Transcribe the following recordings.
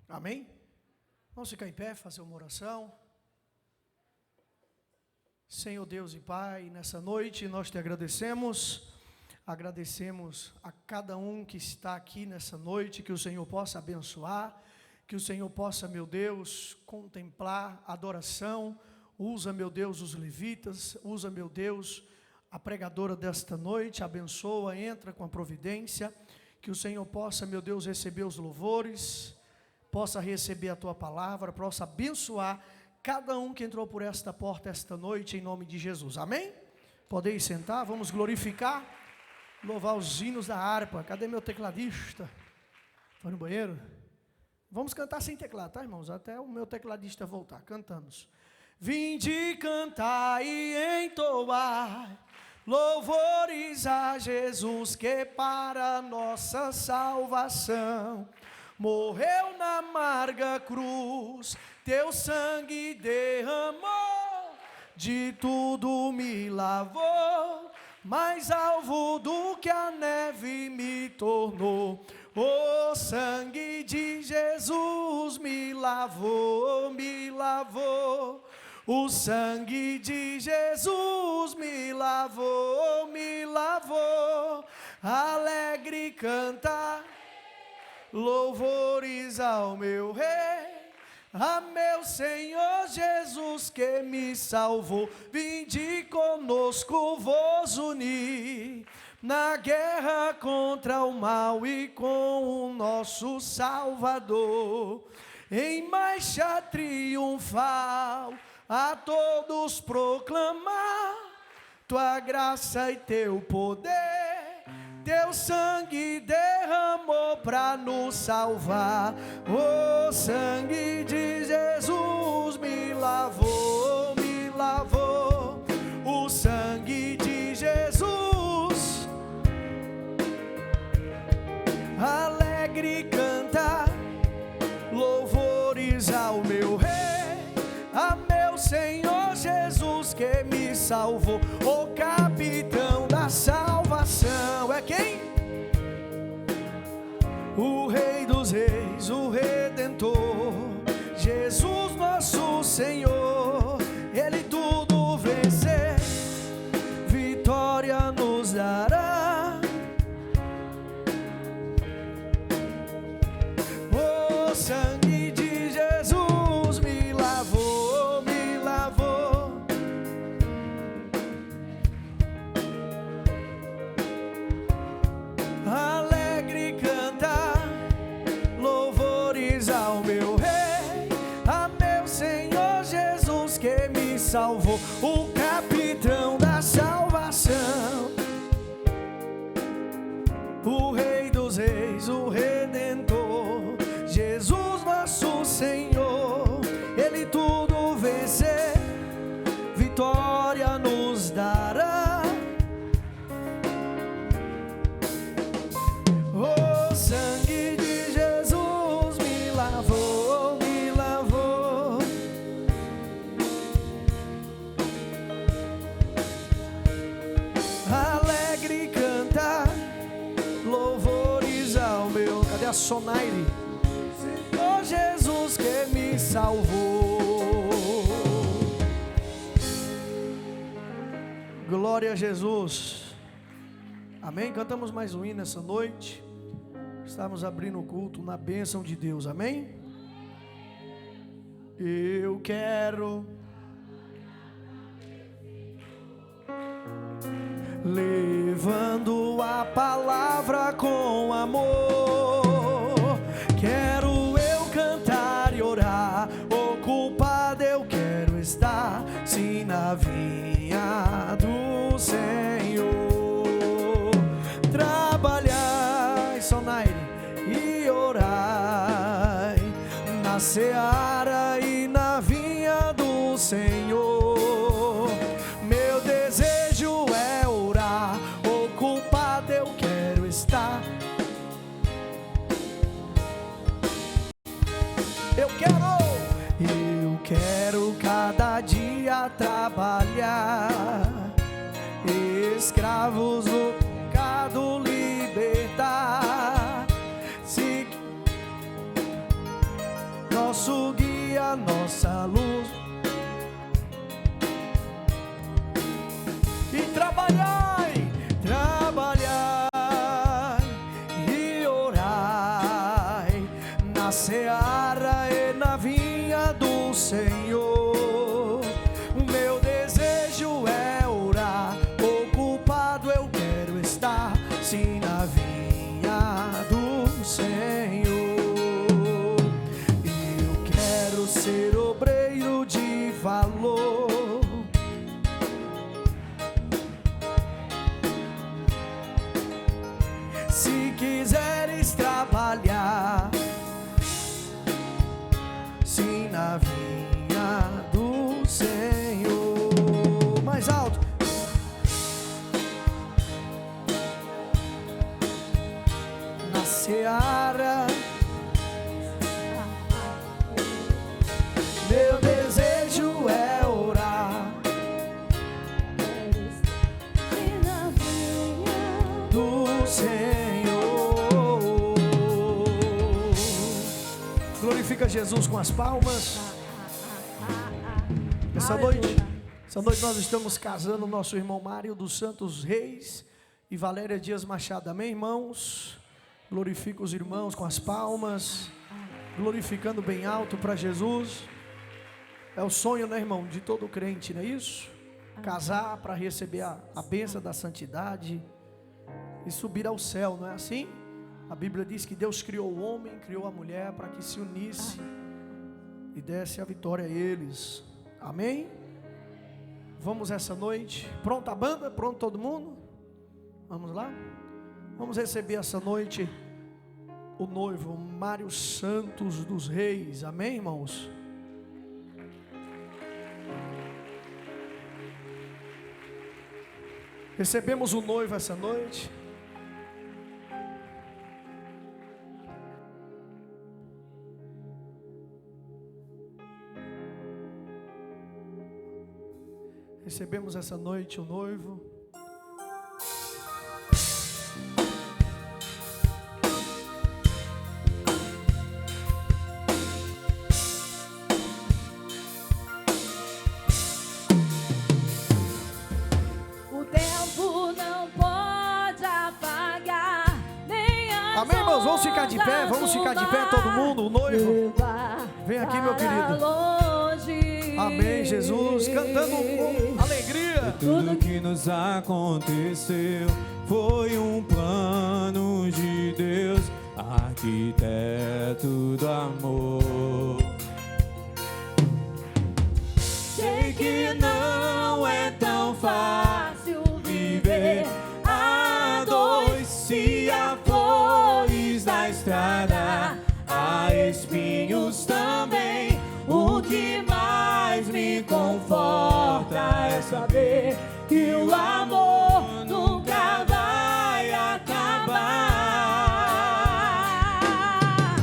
Amém? Vamos ficar em pé, fazer uma oração. Senhor Deus e Pai, nessa noite nós te agradecemos a cada um que está aqui nessa noite, que o Senhor possa abençoar, que o Senhor possa, meu Deus, contemplar a adoração. Usa, meu Deus, os levitas, usa, meu Deus, a pregadora desta noite, abençoa, entra com a providência, que o Senhor possa, meu Deus, receber os louvores, possa receber a tua palavra, possa abençoar cada um que entrou por esta porta esta noite, em nome de Jesus, amém? Podem sentar, vamos glorificar, louvar os hinos da harpa. Cadê meu tecladista? Foi no banheiro? Vamos cantar sem teclado, tá, irmãos? Até o meu tecladista voltar, cantamos. Vinde cantar e entoar louvores a Jesus, que para nossa salvação morreu na amarga cruz, teu sangue derramou, de tudo me lavou, mais alvo do que a neve me tornou. O sangue de Jesus me lavou, me lavou. O sangue de Jesus me lavou, me lavou. Alegre cantar louvores ao meu Rei, a meu Senhor Jesus que me salvou. Vinde conosco vos unir na guerra contra o mal e com o nosso Salvador. Em marcha triunfal a todos proclamar tua graça e teu poder. Teu sangue derramou para nos salvar. O sangue de Jesus me lavou, me lavou. O sangue de Jesus. Alegre cantar louvores ao meu Rei, a meu Senhor Jesus que me salvou. O capitão da salvação é quem? O Rei dos Reis, o Redentor, Jesus nosso Senhor. Ele tudo vencer, vitória nos dará. O sangue de Jesus me lavou, me lavou. Alegre cantar louvores ao meu Rei, a meu Senhor Jesus que me salvou. O capitão da salvação, o Rei dos Reis, o Redentor, Jesus nosso Senhor. Ele tudo vencer, vitória nos dará. O sangue de Jesus me lavou, me lavou. Alegre cantar louvores ao meu. Cadê a Sonaire? Senhor Jesus que me salvou. Glória a Jesus. Amém? Cantamos mais um hino nessa noite. Estamos abrindo o culto na bênção de Deus. Amém? Eu quero levando a palavra com amor. Quero eu cantar e orar, ocupado eu quero estar, sim, na vinha do Senhor. Trabalhai, Sonaire, e orai na seara e na vinha do Senhor. Meu desejo é orar, ocupado eu quero estar. Eu quero cada dia trabalhar, escravos do pecado libertar. Se nosso guia, nossa luz. E trabalhai, trabalhai e orai na seara e na vinha do Senhor. O meu desejo é orar, ocupado eu quero estar, sim, na vinha do Senhor. Eu quero ser obreiro de valor. Se quiseres trabalhar, sim, na vinha do Senhor. Mais alto. Na seara, meu desejo é orar do Senhor. Glorifica Jesus com as palmas. Essa noite nós estamos casando o nosso irmão Mário dos Santos Reis e Valéria Dias Machado. Amém, irmãos? Glorifica os irmãos com as palmas, glorificando bem alto para Jesus. É o sonho, né, irmão, de todo crente, não é isso? Casar para receber a bênção da santidade e subir ao céu, não é assim? A Bíblia diz que Deus criou o homem, criou a mulher para que se unisse e desse a vitória a eles. Amém? Vamos essa noite. Pronta a banda? Pronto todo mundo? Vamos lá? Vamos receber essa noite o noivo Mário Santos dos Reis. Amém, irmãos? Recebemos o noivo essa noite. Recebemos essa noite o noivo. O tempo não pode apagar, nem as Amém, irmãos? Vamos ficar de pé, vamos ficar de pé todo mundo, o noivo. Vem aqui, meu querido. Amém, Jesus, cantando com alegria. Tudo que nos aconteceu foi um plano de Deus, arquiteto do amor. Sei que não é tão fácil viver a dois, se há flores na estrada, há espinhos também. O que mais me conforta é saber que o amor nunca vai acabar.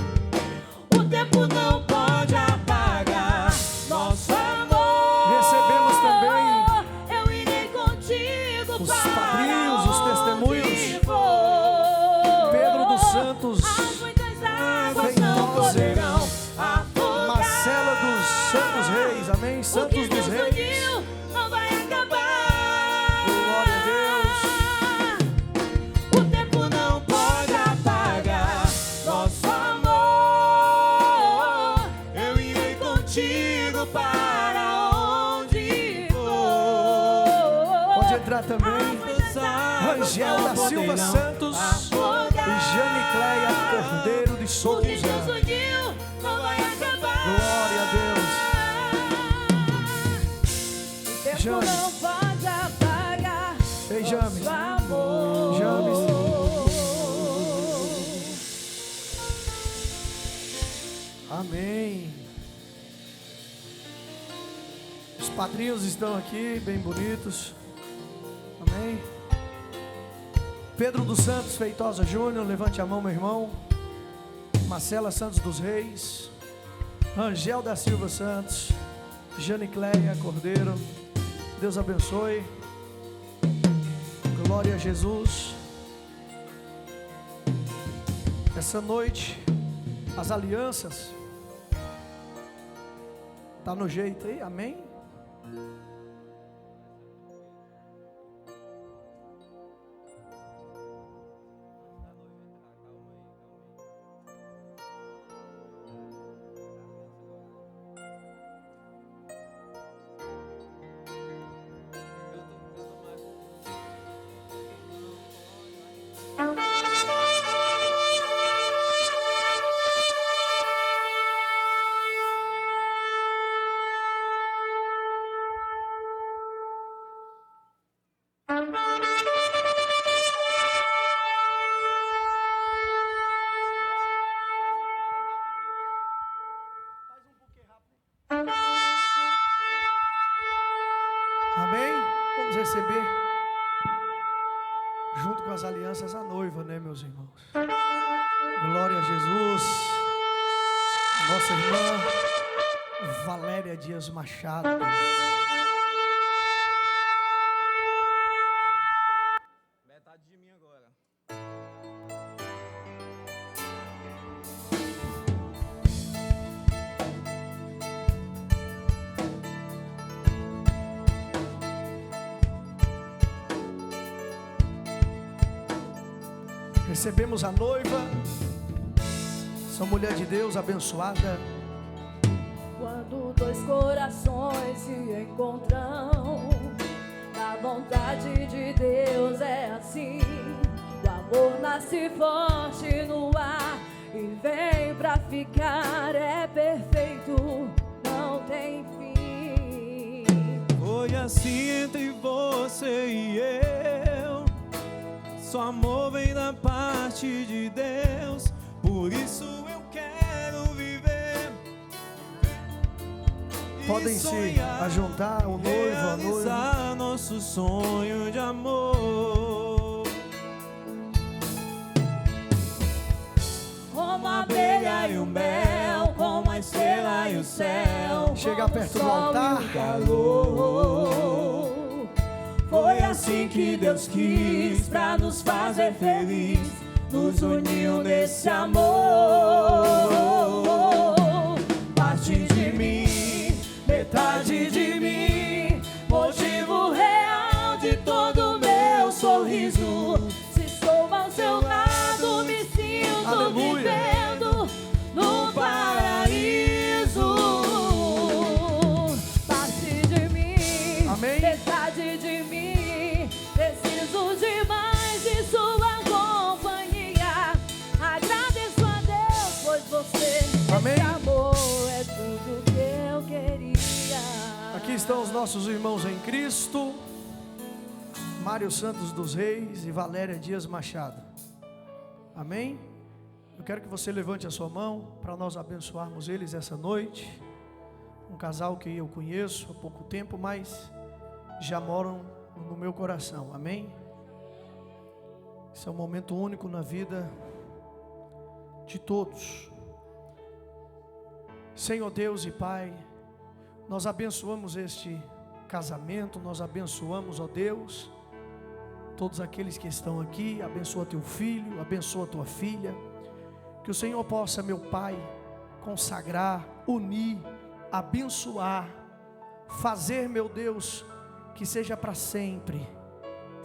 O tempo não pode apagar nosso amor. Recebemos também Eu irei contigo os para padrinhos, os testemunhos. onde for. Pedro dos Santos, As muitas águas Feitosa, não poderão afogar. Marcela dos Santos Reis. Amém, O que Santos dos Deus Reis. uniu não vai acabar. Glória a O tempo não pode apagar nosso amor. Eu irei contigo para onde for. Pode entrar também Rangel da Silva Santos e Jane Cleia Cordeiro de O Souza. que Deus uniu não vai acabar. Glória a O tempo James. não pode apagar Ei, James. nosso amor. James. Amém. Os padrinhos estão aqui, bem bonitos. Amém. Pedro dos Santos Feitosa Júnior, levante a mão, meu irmão. Marcela Santos dos Reis, Rangel da Silva Santos, Jane Cleia Cordeiro. Deus abençoe. Glória a Jesus. Essa noite, as alianças Tá no jeito aí, amém? Amém? Vamos receber, junto com as alianças, a noiva, né, meus irmãos? Glória a Jesus. Nossa irmã Valéria Dias Machado. Metade de mim agora. Recebemos a noiva, essa mulher de Deus abençoada. Quando dois corações se encontram, a vontade de Deus é assim. O amor nasce forte no ar e vem pra ficar. É perfeito, não tem fim. Foi assim entre você e eu. Seu amor vem da parte de Deus. Por isso eu quero viver. Podem se ajuntar, o noivo, a noiva. Realizar nosso sonho de amor. Como a abelha e o mel, como a estrela e o céu. Chega como perto o do sol altar. e o calor. Foi assim que Deus quis pra nos fazer feliz, nos uniu nesse amor. Parte de mim, metade de mim, motivo real de todo meu sorriso. Se estou ao seu lado, me sinto Aleluia. vivendo no paraíso. Parte de mim, Amém. metade de mim. Preciso demais de sua companhia. Agradeço a Deus, pois você, Amém. esse amor é tudo que eu queria. Aqui estão os nossos irmãos em Cristo, Mário Santos dos Reis e Valéria Dias Machado. Amém? Eu quero que você levante a sua mão para nós abençoarmos eles essa noite. Um casal que eu conheço há pouco tempo, mas já moram no meu coração, amém? Esse é um momento único na vida de todos. Senhor Deus e Pai, nós abençoamos este casamento, nós abençoamos, ó Deus, todos aqueles que estão aqui. Abençoa teu filho, abençoa tua filha, que o Senhor possa, meu Pai, consagrar, unir, abençoar, fazer, meu Deus, que seja para sempre.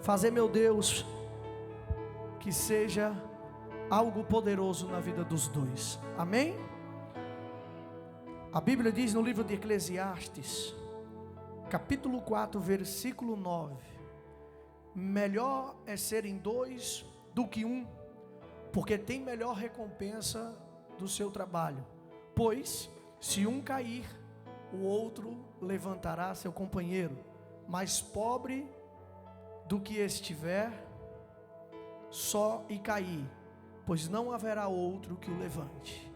Fazer, meu Deus, que seja algo poderoso na vida dos dois. Amém? A Bíblia diz no livro de Eclesiastes, capítulo 4, versículo 9: melhor é serem dois do que um, porque tem melhor recompensa do seu trabalho. Pois, se um cair, o outro levantará seu companheiro. Mais pobre do que estiver só e cair, pois não haverá outro que o levante.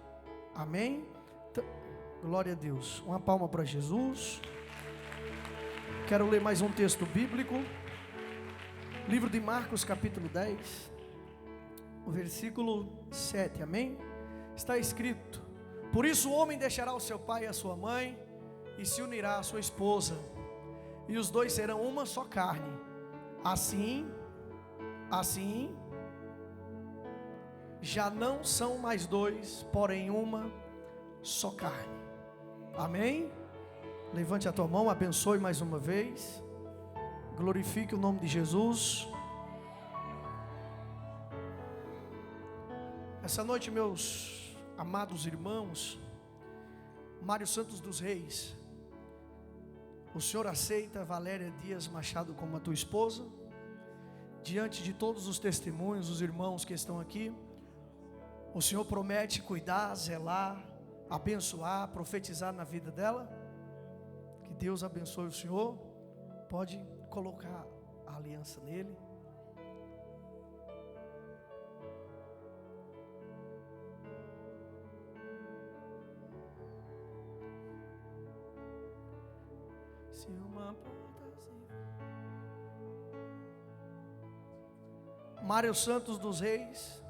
Amém? Glória a Deus. Uma palma para Jesus. Quero ler mais um texto bíblico. Livro de Marcos, capítulo 10, o versículo 7. Amém? Está escrito: por isso o homem deixará o seu pai e a sua mãe e se unirá à sua esposa, e os dois serão uma só carne. Assim, já não são mais dois, porém uma só carne. Amém? Levante a tua mão, abençoe mais uma vez. Glorifique o nome de Jesus. Essa noite, meus amados irmãos, Mário Santos dos Reis, o Senhor aceita Valéria Dias Machado como a tua esposa? Diante de todos os testemunhos, os irmãos que estão aqui, o Senhor promete cuidar, zelar, abençoar, profetizar na vida dela? Que Deus abençoe o Senhor. Pode colocar a aliança nele. Se uma porta se... Mário Santos dos Reis.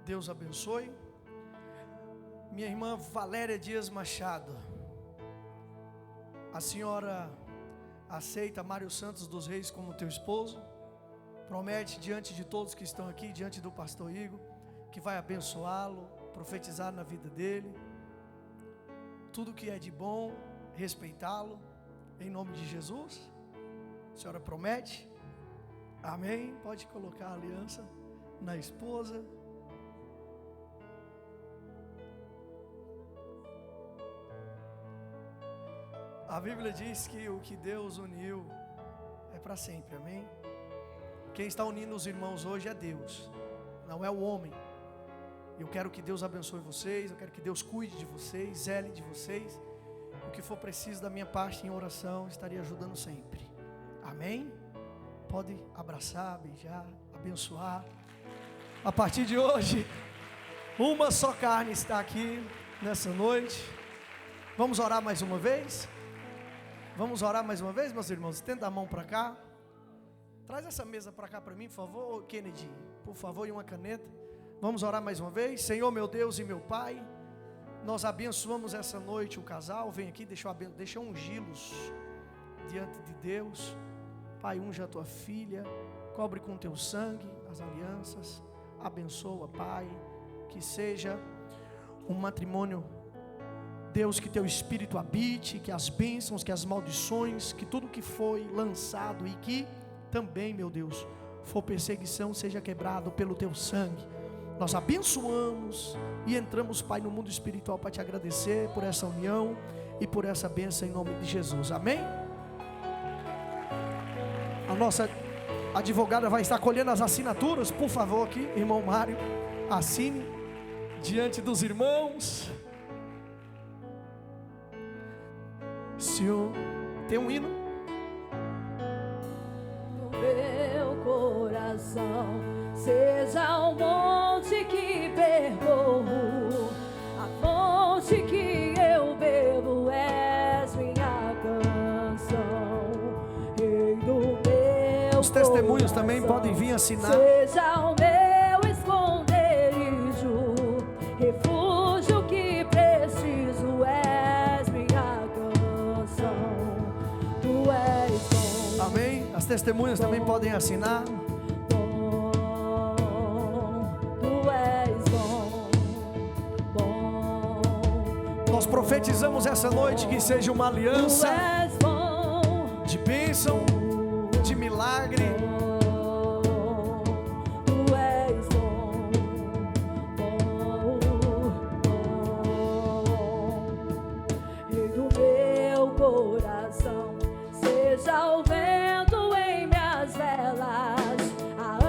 Deus abençoe. Minha irmã Valéria Dias Machado, a senhora aceita Mário Santos dos Reis como teu esposo? Promete diante de todos que estão aqui, diante do pastor Igor, que vai abençoá-lo, profetizar na vida dele, tudo que é de bom, respeitá-lo, em nome de Jesus? A senhora promete? Amém? Pode colocar a aliança na esposa. A Bíblia diz que o que Deus uniu é para sempre, amém? Quem está unindo os irmãos hoje é Deus, não é o homem. Eu quero que Deus abençoe vocês, eu quero que Deus cuide de vocês, zele de vocês. O que for preciso da minha parte em oração, estarei ajudando sempre, amém? Pode abraçar, beijar, abençoar. A partir de hoje, uma só carne está aqui nessa noite. Vamos orar mais uma vez? Vamos orar mais uma vez, meus irmãos? Estenda a mão para cá. Traz essa mesa para cá para mim, por favor, Kennedy. Por favor, e uma caneta. Vamos orar mais uma vez. Senhor, meu Deus e meu Pai, nós abençoamos essa noite o casal. Vem aqui, deixa ungí-los diante de Deus. Pai, unge a tua filha. Cobre com teu sangue as alianças. Abençoa, Pai. Que seja um matrimônio, Deus, que teu Espírito habite, que as bênçãos, que as maldições, que tudo que foi lançado e que também, meu Deus, for perseguição, seja quebrado pelo teu sangue. Nós abençoamos e entramos, Pai, no mundo espiritual para te agradecer por essa união e por essa bênção em nome de Jesus, amém? A nossa advogada vai estar colhendo as assinaturas, por favor, aqui, irmão Mário, assine diante dos irmãos. Senhor, tem um hino. No meu coração seja o monte que percorro, a fonte que eu bebo és minha canção, Rei do meu Os testemunhos coração, também podem vir assinar. seja o meu esconderijo, refúgio que preciso és minha canção, tu és bom. Amém? As testemunhas também podem assinar. Tu és bom, bom. Nós profetizamos essa noite que seja uma aliança Tu és bom, de bênção, de milagre. tu és bom, bom, bom. Rei do meu coração, seja o vento em minhas velas, a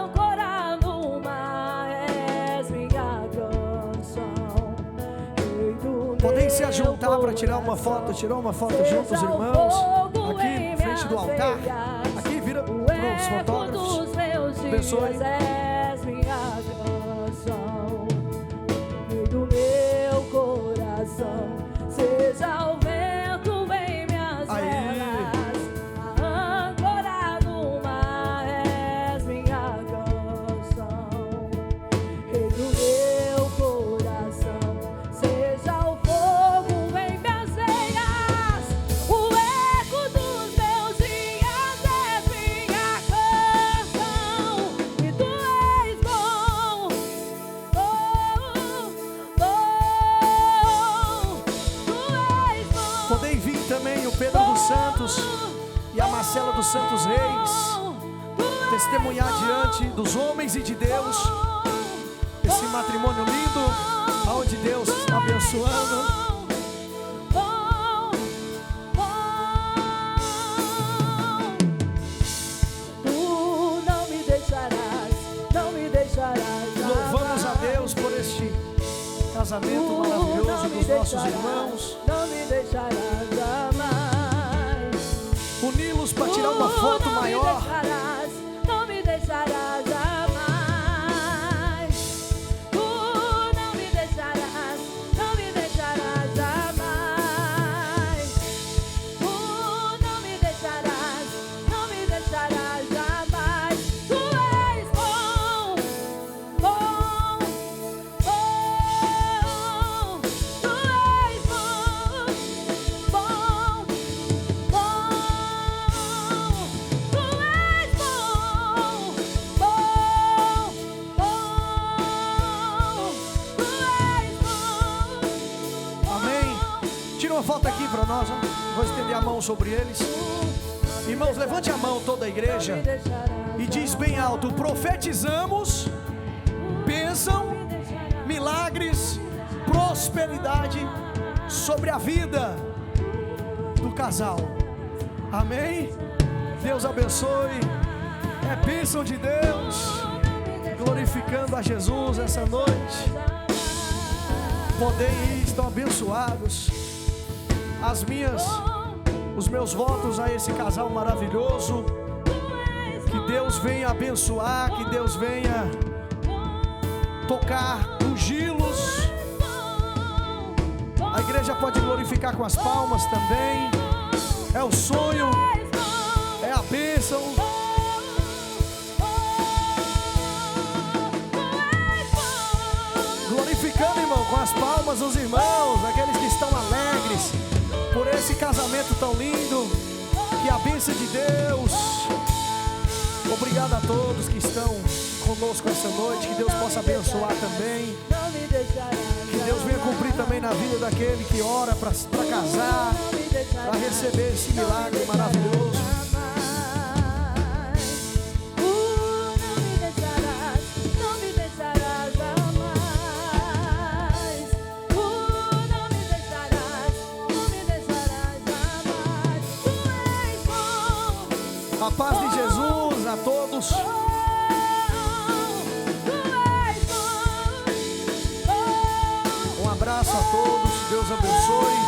âncora no mar és minha canção. Rei do Podem se meu ajuntar para tirar uma foto. Tirou uma foto juntos, os irmãos. Aqui, em frente do altar. Aqui, vira para os fotógrafos. Abençoe. És minha canção, Rei do meu coração, seja o vento em minhas velas, a âncora no mar és minha canção, Rei do meu coração, seja o fogo em minhas veias, o eco dos meus dias és minha canção, e tu és e a Marcela dos Santos Reis testemunhar diante dos homens e de Deus esse matrimônio lindo, onde Deus está abençoando. Tu não me deixarás, não me deixarás. Louvamos a Deus por este casamento maravilhoso dos nossos irmãos. Não me deixarás jamais. Uni-los para tirar uma foto maior. Não me deixarás jamais. Tu não me deixarás, não me deixarás jamais. Tu não me deixarás, não me deixarás jamais. Tu és bom, bom, bom. Tu és bom, bom, bom. Tu és bom, bom, bom. Tu és bom. Amém. Tira uma foto aqui para nós, ó. Vou estender a mão sobre eles. Irmãos, levante a mão toda a igreja e diz bem alto: profetizamos bênção, milagres, prosperidade sobre a vida do casal. Amém. Deus abençoe. É bênção de Deus, glorificando a Jesus essa noite. Podem ir, estão abençoados. Os meus votos a esse casal maravilhoso. Que Deus venha abençoar, que Deus venha tocar, ungí-los. A igreja pode glorificar com as palmas também. É o sonho, é a bênção. Glorificando, irmão, com as palmas os irmãos, aqueles que estão alegres por esse casamento tão lindo. Que a bênção de Deus. Obrigado a todos que estão conosco essa noite. Que Deus possa abençoar também. Que Deus venha cumprir também na vida daquele que ora para casar, para receber esse milagre maravilhoso. A paz de Jesus a todos. Um abraço a todos. Deus abençoe.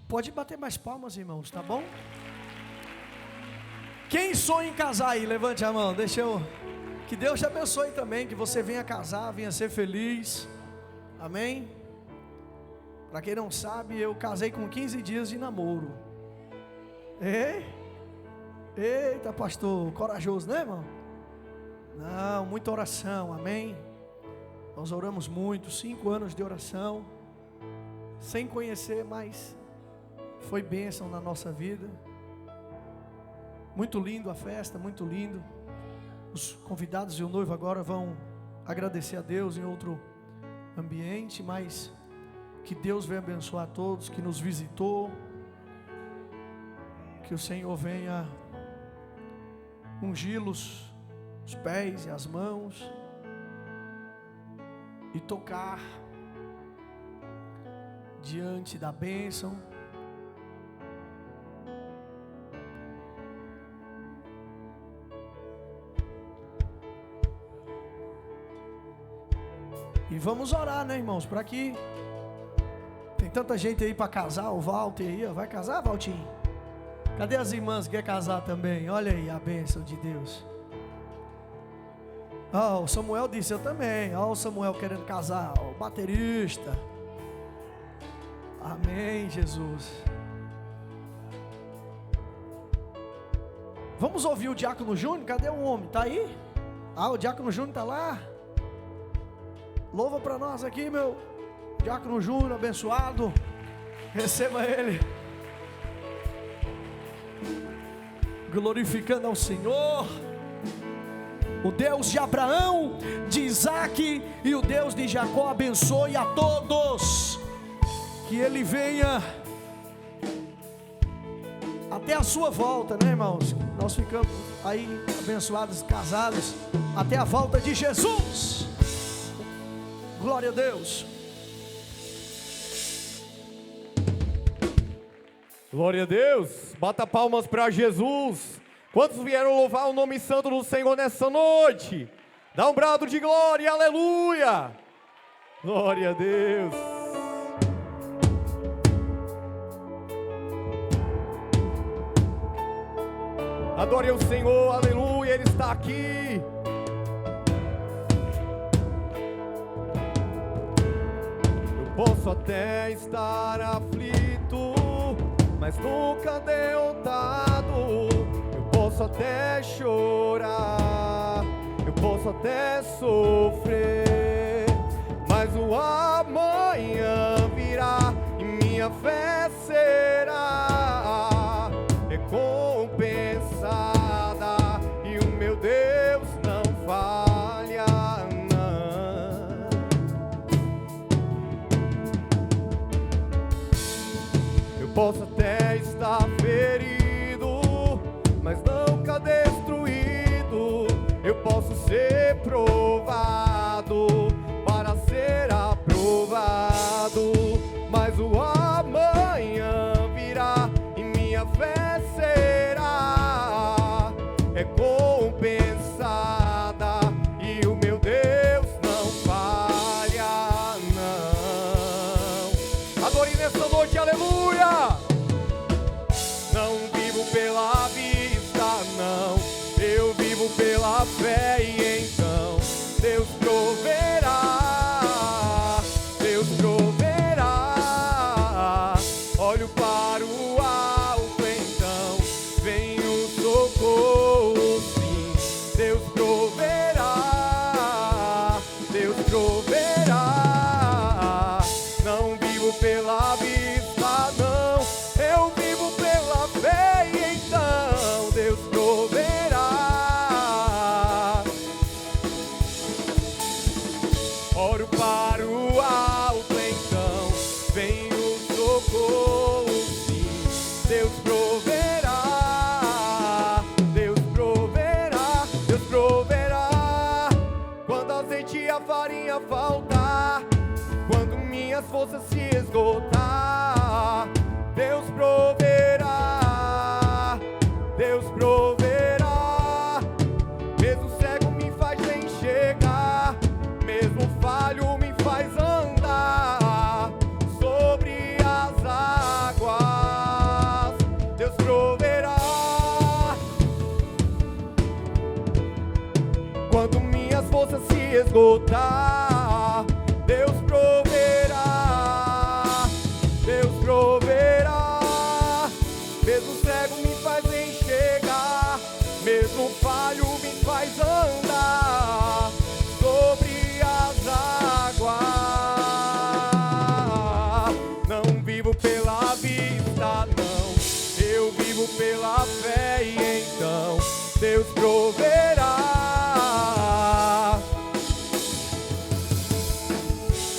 Pode bater mais palmas, irmãos, tá bom? Quem sonha em casar aí, levante a mão. Que Deus te abençoe também, que você venha casar, venha ser feliz. Amém? Para quem não sabe, eu casei com 15 dias de namoro. Eita, pastor, corajoso, né, irmão? Não, muita oração, amém? Nós oramos muito, 5 anos de oração, sem conhecer, mas foi bênção na nossa vida. Muito lindo a festa, muito lindo. Os convidados e o noivo agora vão agradecer a Deus em outro ambiente, mas que Deus venha abençoar a todos que nos visitou. Que o Senhor venha ungí-los, os pés e as mãos, e tocar diante da bênção. E vamos orar, né, irmãos, para que tem tanta gente aí para casar. O Walter aí, ó, vai casar, Valtinho? Cadê as irmãs que querem casar também? Olha aí a bênção de Deus. O Samuel disse, eu também. O Samuel querendo casar, o baterista. Amém, Jesus. Vamos ouvir o Diácono Júnior. Cadê o homem? Tá aí? O Diácono Júnior tá lá. Louva para nós aqui, meu Diácono Júnior, abençoado. Receba ele. glorificando ao Senhor. O Deus de Abraão, de Isaque e o Deus de Jacó abençoe a todos. Que Ele venha até a sua volta, né, irmãos? Nós ficamos aí abençoados, casados, até a volta de Jesus. Glória a Deus. Glória a Deus. Bata palmas para Jesus. Quantos vieram louvar o nome santo do Senhor nessa noite? Dá um brado de glória, aleluia. Glória a Deus. Adore o Senhor, aleluia, Ele está aqui. Eu posso até estar aflito, mas nunca derrotado. Eu posso até chorar, eu posso até sofrer, mas o amanhã virá e minha fé será recompensada, e o meu Deus não falha, não. Eu posso até estar ferido, mas nunca destruído. Eu posso ser provado para ser aprovado, mas o amanhã virá e minha fé será recompensada, e o meu Deus não falha, não. Adore nessa noite, aleluia. Não vivo pela vista, não, eu vivo pela fé, e então Deus proverá, Deus proverá. Olho para o alto, então vem o socorro, sim. Deus proverá, Deus proverá. Não vivo pela vista, não, eu vivo pela fé, e então Deus proverá. Oro para o alto, então vem o socorro, sim. Deus proverá, Deus proverá, Deus proverá. Quando azeite e a farinha faltar, quando minhas forças se esgotar, Deus proverá, Deus proverá. Mesmo cego me faz enxergar, mesmo falho me faz andar sobre as águas. Deus proverá. Quando minhas forças se esgotar, Deus proverá, Deus proverá. Mesmo cego me faz enxergar, mesmo falho me faz andar sobre as águas. Não vivo pela vista, não, eu vivo pela fé, e então Deus proverá.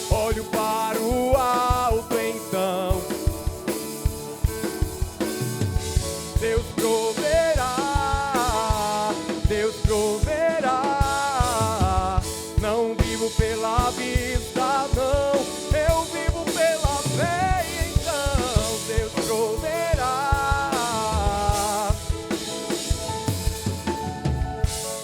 Olho para o alto, então Deus proverá, Deus proverá. Não vivo pela vista, não, eu vivo pela fé, e então Deus proverá.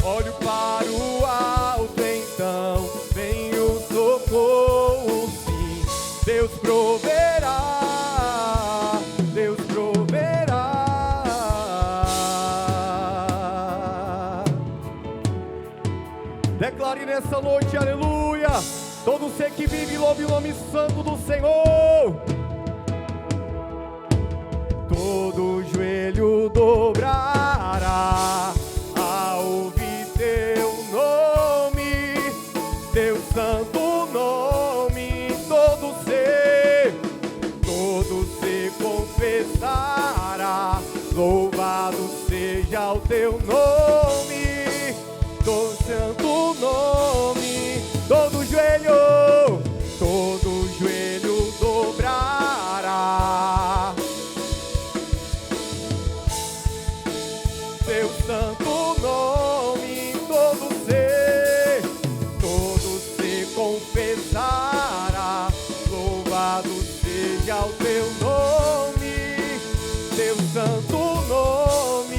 Olho para o alto, então vem o socorro, sim. Deus proverá, Deus proverá. Declare nessa noite, aleluia. Todo ser que vive, louve o nome santo do Senhor. Todo joelho dobrará ao ouvir teu nome, teu santo nome. Todo ser confessará, louvado seja teu nome, do santo nome, todo joelho dobrará. Teu santo nome, todo ser confessará. Louvado seja o teu nome, teu santo nome.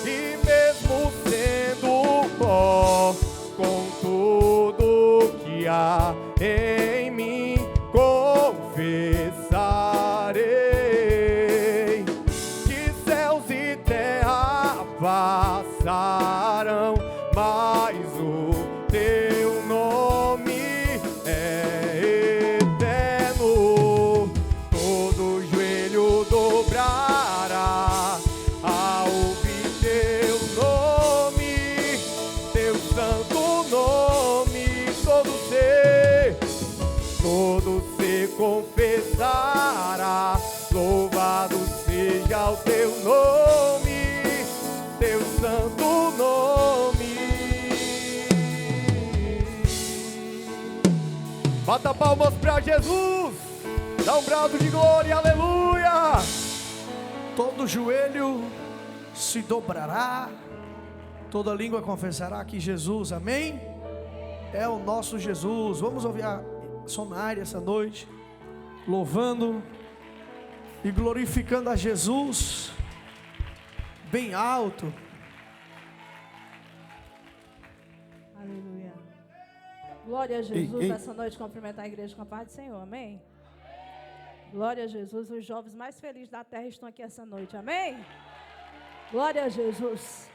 E mesmo sendo pó, com tudo que há em mim, confessarei que céus e terra passarão, mas o teu nome é eterno. Todo joelho dobrará ao ouvir teu nome, teu santo nome. Todo ser confessará. Louvado seja o teu nome, teu santo nome. Bata palmas para Jesus, dá um brado de glória, aleluia. Todo joelho se dobrará, toda língua confessará que Jesus, amém, é o nosso Jesus. Vamos ouvir a sonária essa noite, louvando e glorificando a Jesus bem alto. Aleluia. Glória a Jesus. Essa noite cumprimentar a igreja com a paz do Senhor, amém? Glória a Jesus. Os jovens mais felizes da terra estão aqui essa noite, amém? Glória a Jesus.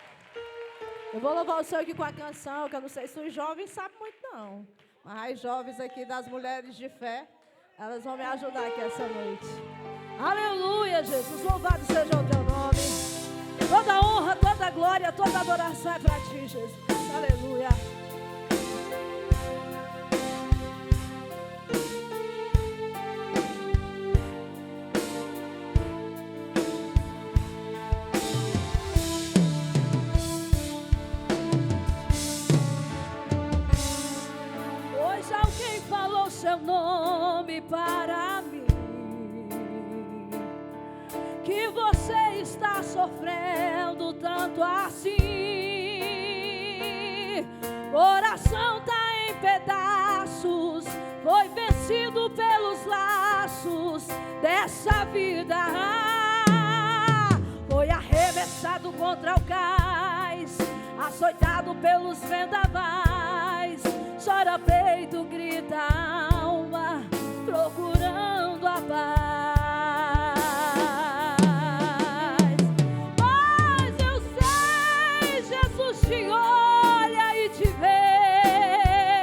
Eu vou louvar o Senhor aqui com a canção, que eu não sei se os jovens sabem muito não, mas as jovens aqui das mulheres de fé, elas vão me ajudar aqui essa noite. Aleluia, Jesus, louvado seja o teu nome. Toda honra, toda glória, toda adoração é para ti, Jesus. Aleluia. Hoje alguém falou seu nome para mim, que você está sofrendo tanto assim. Coração tá em pedaços, foi vencido pelos laços dessa vida. Foi arremessado contra o cais, açoitado pelos vendavais. Chora peito, grita alma, procurando a paz. Te olha e te vê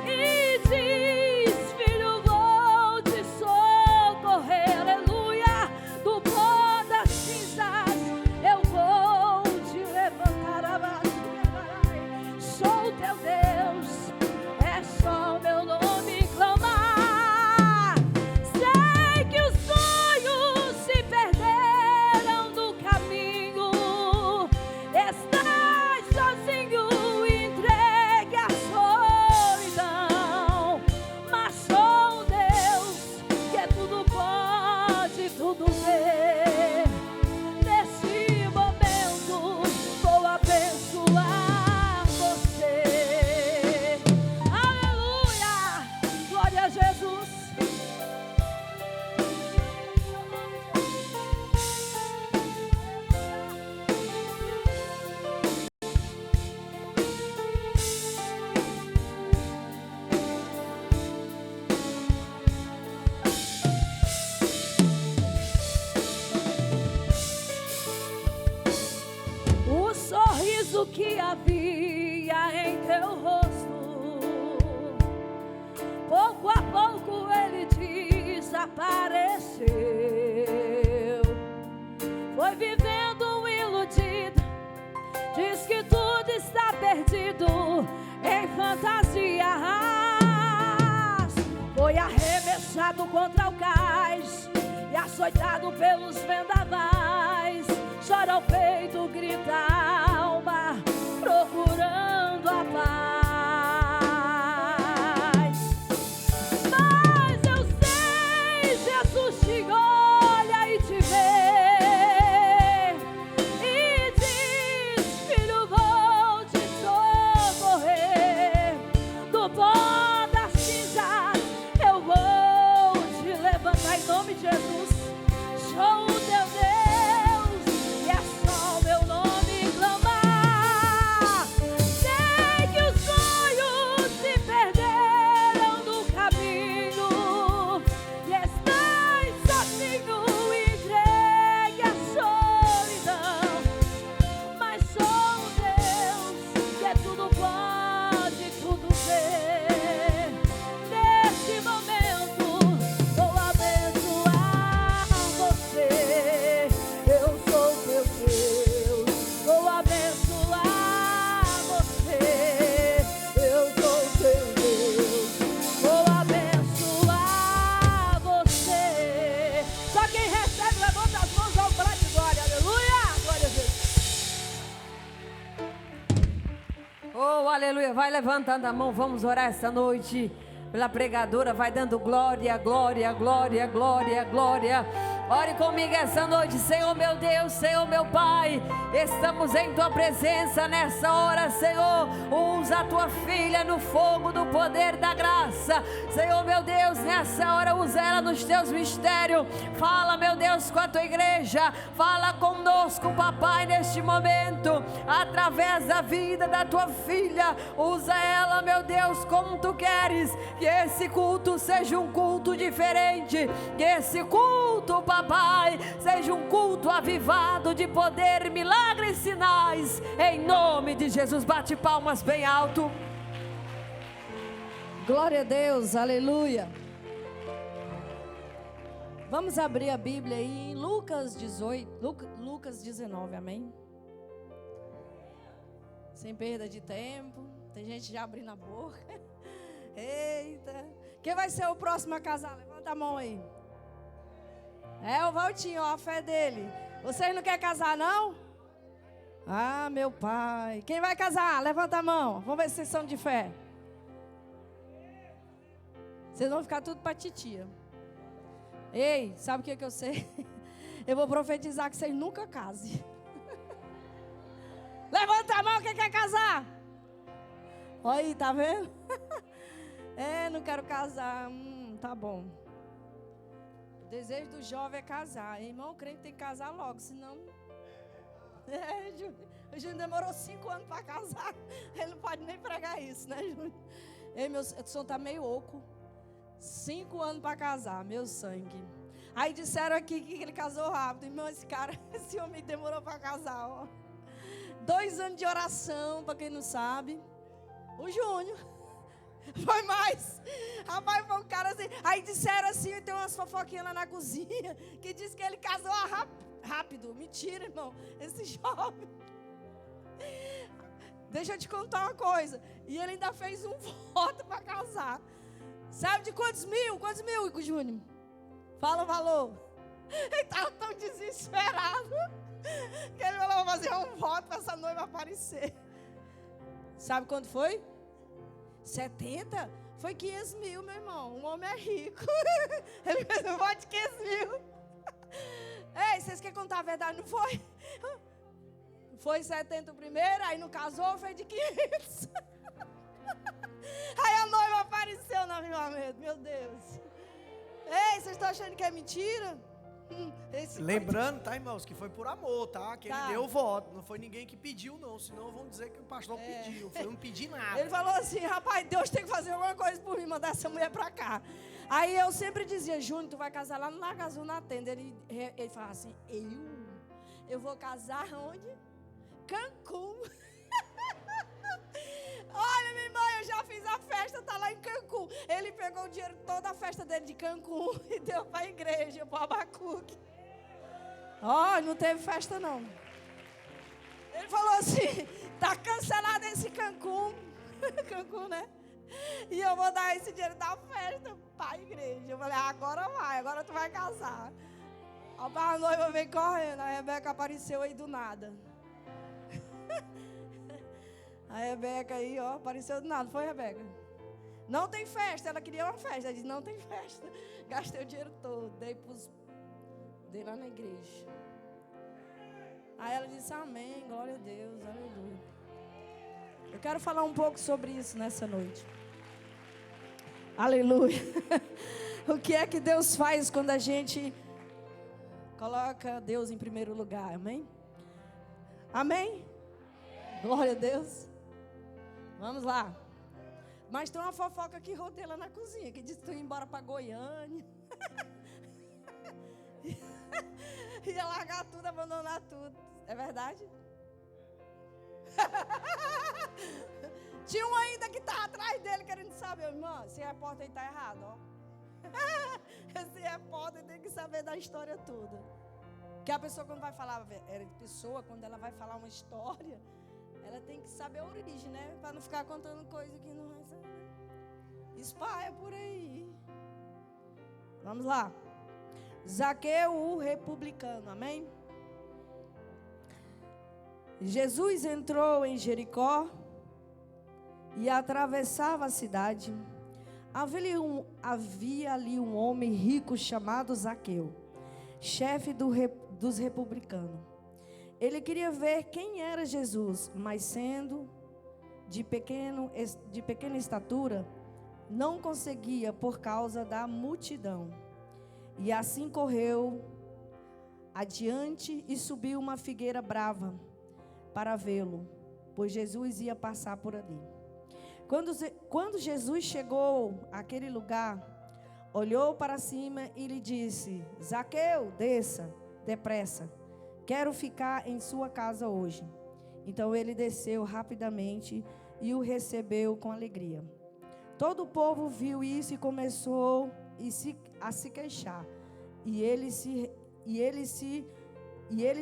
e diz: filho, vou te socorrer, aleluia. Do pó das cinzas eu vou te levantar abaixo. Sou teu Deus, é só meu nome clamar. Sei que os sonhos se perderam no caminho, sozinho, entregue a solidão, mas sou um Deus que tudo pode, tudo vê. Nesse momento vou abençoar você. Aleluia, glória a Jesus. O sorriso que havia em teu rosto, pouco a pouco ele desapareceu. Foi vivendo iludido, diz que tudo está perdido em fantasias. Foi arremessado contra o cais e açoitado pelos vendavais. chora o peito, grita a alma, procurando a paz. Mas eu sei, Jesus te olha e te vê e diz: filho, vou te socorrer. Do pó das cinzas eu vou te levantar em nome de Jesus. Sou o teu Deus e é só o meu nome clamar. Sei que os sonhos se perderam no caminho e estás sozinho, entregue à solidão. Mas sou o Deus que é tudo pode, tudo vê. Neste momento vou abençoar você. Eu sou teu Deus, vou abençoar você. Eu sou teu Deus, vou abençoar você. Só quem recebe, levanta as mãos ao prato de glória. Aleluia, glória a Deus. Oh, aleluia. Vai levantando a mão, vamos orar essa noite pela pregadora. Vai dando glória, glória, glória, glória, glória. Ore comigo essa noite. Senhor meu Deus, Senhor meu Pai, estamos em tua presença nessa hora, Senhor. Usa a tua filha no fogo do poder da graça, Senhor meu Deus. Nessa hora usa ela nos teus mistérios. Fala, meu Deus, com a tua igreja. Fala conosco, papai, neste momento, através da vida da tua filha. Usa ela, meu Deus, como tu queres. Que esse culto seja um culto diferente. Que esse culto, papai, seja um culto avivado de poder, milagres e sinais, em nome de Jesus. Bate palmas bem alto. Glória a Deus, aleluia. Vamos abrir a Bíblia aí em Lucas 19, amém? Sem perda de tempo. Tem gente já abrindo a boca. Eita. Quem vai ser o próximo a casar? Levanta a mão aí. É o Valtinho, ó, a fé dele. Vocês não querem casar, não? Ah, meu pai. Quem vai casar? Levanta a mão. Vamos ver se vocês são de fé. Vocês vão ficar tudo para titia. Ei, sabe o que eu sei? Eu vou profetizar que vocês nunca casem. Levanta a mão, quem quer casar? Olha aí, tá vendo? É, não quero casar. Tá bom. O desejo do jovem é casar. Irmão, o crente tem que casar logo, senão... O Júnior demorou 5 anos para casar. Ele não pode nem pregar isso, né, Júnior? Ei, meu som tá meio oco. 5 anos para casar, meu sangue. Aí disseram aqui que ele casou rápido. Irmão, esse homem demorou para casar, ó. 2 anos de oração, para quem não sabe. O Júnior. Foi mais. Rapaz, foi um cara assim. Aí disseram assim, tem umas fofoquinhas lá na cozinha, que diz que ele casou rápido. Mentira, irmão. Esse jovem. Deixa eu te contar uma coisa. E ele ainda fez um voto para casar. Sabe de quantos mil? Quantos mil, Júnior? Fala o valor. Ele estava tão desesperado que ele falou, vou fazer um voto para essa noiva aparecer. Sabe quanto foi? 70? Foi 500 mil, meu irmão. Um homem é rico. Ele fez um voto de 500 mil. Ei, vocês querem contar a verdade? Não foi? Foi 70 o primeiro, aí não casou, foi de 500. Aí a noiva apareceu no avivamento, meu Deus. Ei, vocês estão achando que é mentira? Lembrando, tá, irmãos, que foi por amor, tá? Que ele deu o voto, não foi ninguém que pediu, não. Senão vão dizer que o pastor pediu. Eu não pedi nada. Ele falou assim, rapaz, Deus tem que fazer alguma coisa por mim, mandar essa mulher pra cá. Aí eu sempre dizia, Júnior, tu vai casar lá no Lago Azul, na tenda. Ele falava assim, eu vou casar onde? Cancún. Olha, minha irmã, eu já fiz a festa, tá lá em Cancún. Ele pegou o dinheiro, toda a festa dele de Cancún e deu pra igreja, pro Abacuque. Ó, não teve festa não. Ele falou assim, tá cancelado esse Cancún. Cancún, né? E eu vou dar esse dinheiro da festa pra igreja. Eu falei, agora vai, agora tu vai casar. A noiva veio correndo, a Rebeca apareceu aí do nada. A Rebeca aí, ó, apareceu do nada. Foi, Rebeca? Não tem festa. Ela queria uma festa. Ela disse, não tem festa. Gastei o dinheiro todo. Dei lá na igreja. Aí ela disse, amém, glória a Deus, aleluia. Eu quero falar um pouco sobre isso nessa noite. Aleluia. O que é que Deus faz quando a gente coloca Deus em primeiro lugar, amém? Amém? Glória a Deus. Vamos lá. Mas tem uma fofoca que rodei lá na cozinha, que disse que tu ia embora para Goiânia. Ia largar tudo, abandonar tudo. É verdade? Tinha um ainda que estava atrás dele querendo saber. Irmão, esse repórter aí está errado, ó. Esse repórter tem que saber da história toda. Que a pessoa quando vai falar, quando ela vai falar uma história, ela tem que saber a origem, né? Para não ficar contando coisa que não vai saber. Espalha por aí. Vamos lá. Zaqueu, o republicano, amém? Jesus entrou em Jericó e atravessava a cidade. Havia ali um homem rico chamado Zaqueu, chefe dos republicanos. Ele queria ver quem era Jesus, mas sendo de pequena estatura, não conseguia por causa da multidão. E assim correu adiante e subiu uma figueira brava para vê-lo, pois Jesus ia passar por ali. Quando Jesus chegou àquele lugar, olhou para cima e lhe disse: Zaqueu, desça depressa, quero ficar em sua casa hoje. Então ele desceu rapidamente e o recebeu com alegria. Todo o povo viu isso e começou a se queixar. E ele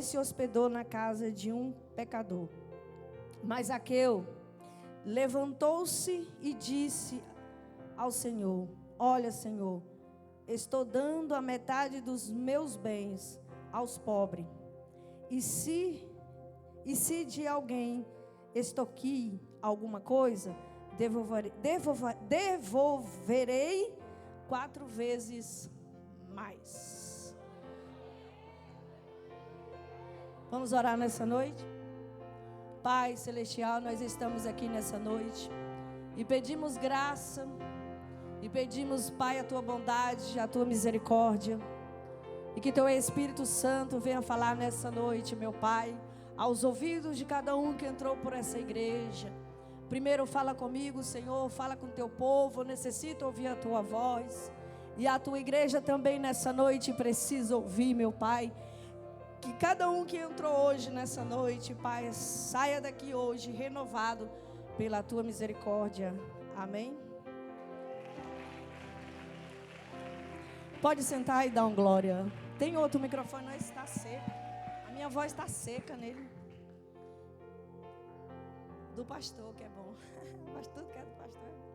se hospedou na casa de um pecador. Mas Zaqueu levantou-se e disse ao Senhor: olha, Senhor, estou dando a metade dos meus bens aos pobres. E se de alguém extorquir alguma coisa, devolverei 4 vezes mais. Vamos orar nessa noite? Pai Celestial, nós estamos aqui nessa noite e pedimos graça, e pedimos, Pai, a Tua bondade, a Tua misericórdia, e que Teu Espírito Santo venha falar nessa noite, meu Pai, aos ouvidos de cada um que entrou por essa igreja. Primeiro fala comigo, Senhor, fala com Teu povo, eu necessito ouvir a Tua voz, e a Tua igreja também nessa noite precisa ouvir, meu Pai. Que cada um que entrou hoje nessa noite, Pai, saia daqui hoje renovado pela Tua misericórdia. Amém? Pode sentar e dar um glória. Tem outro microfone? Não, esse está seco. A minha voz está seca nele. Do pastor, que é bom. Mas tudo que é do pastor é bom.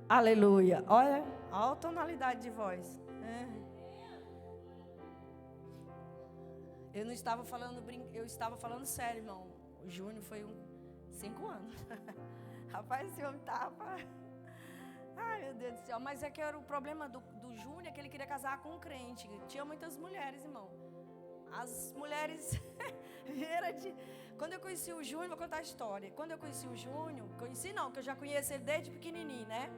Aleluia. Olha a tonalidade de voz. Eu não estava falando eu estava falando sério, irmão. O Júnior foi 5 anos. Rapaz, esse homem estava... Ai, meu Deus do céu. Mas é que era o problema do Júnior, que ele queria casar com um crente. Tinha muitas mulheres, irmão. As mulheres vieram de... Quando eu conheci o Júnior, vou contar a história. Quando eu conheci o Júnior, que eu já conheço ele desde pequenininho, né?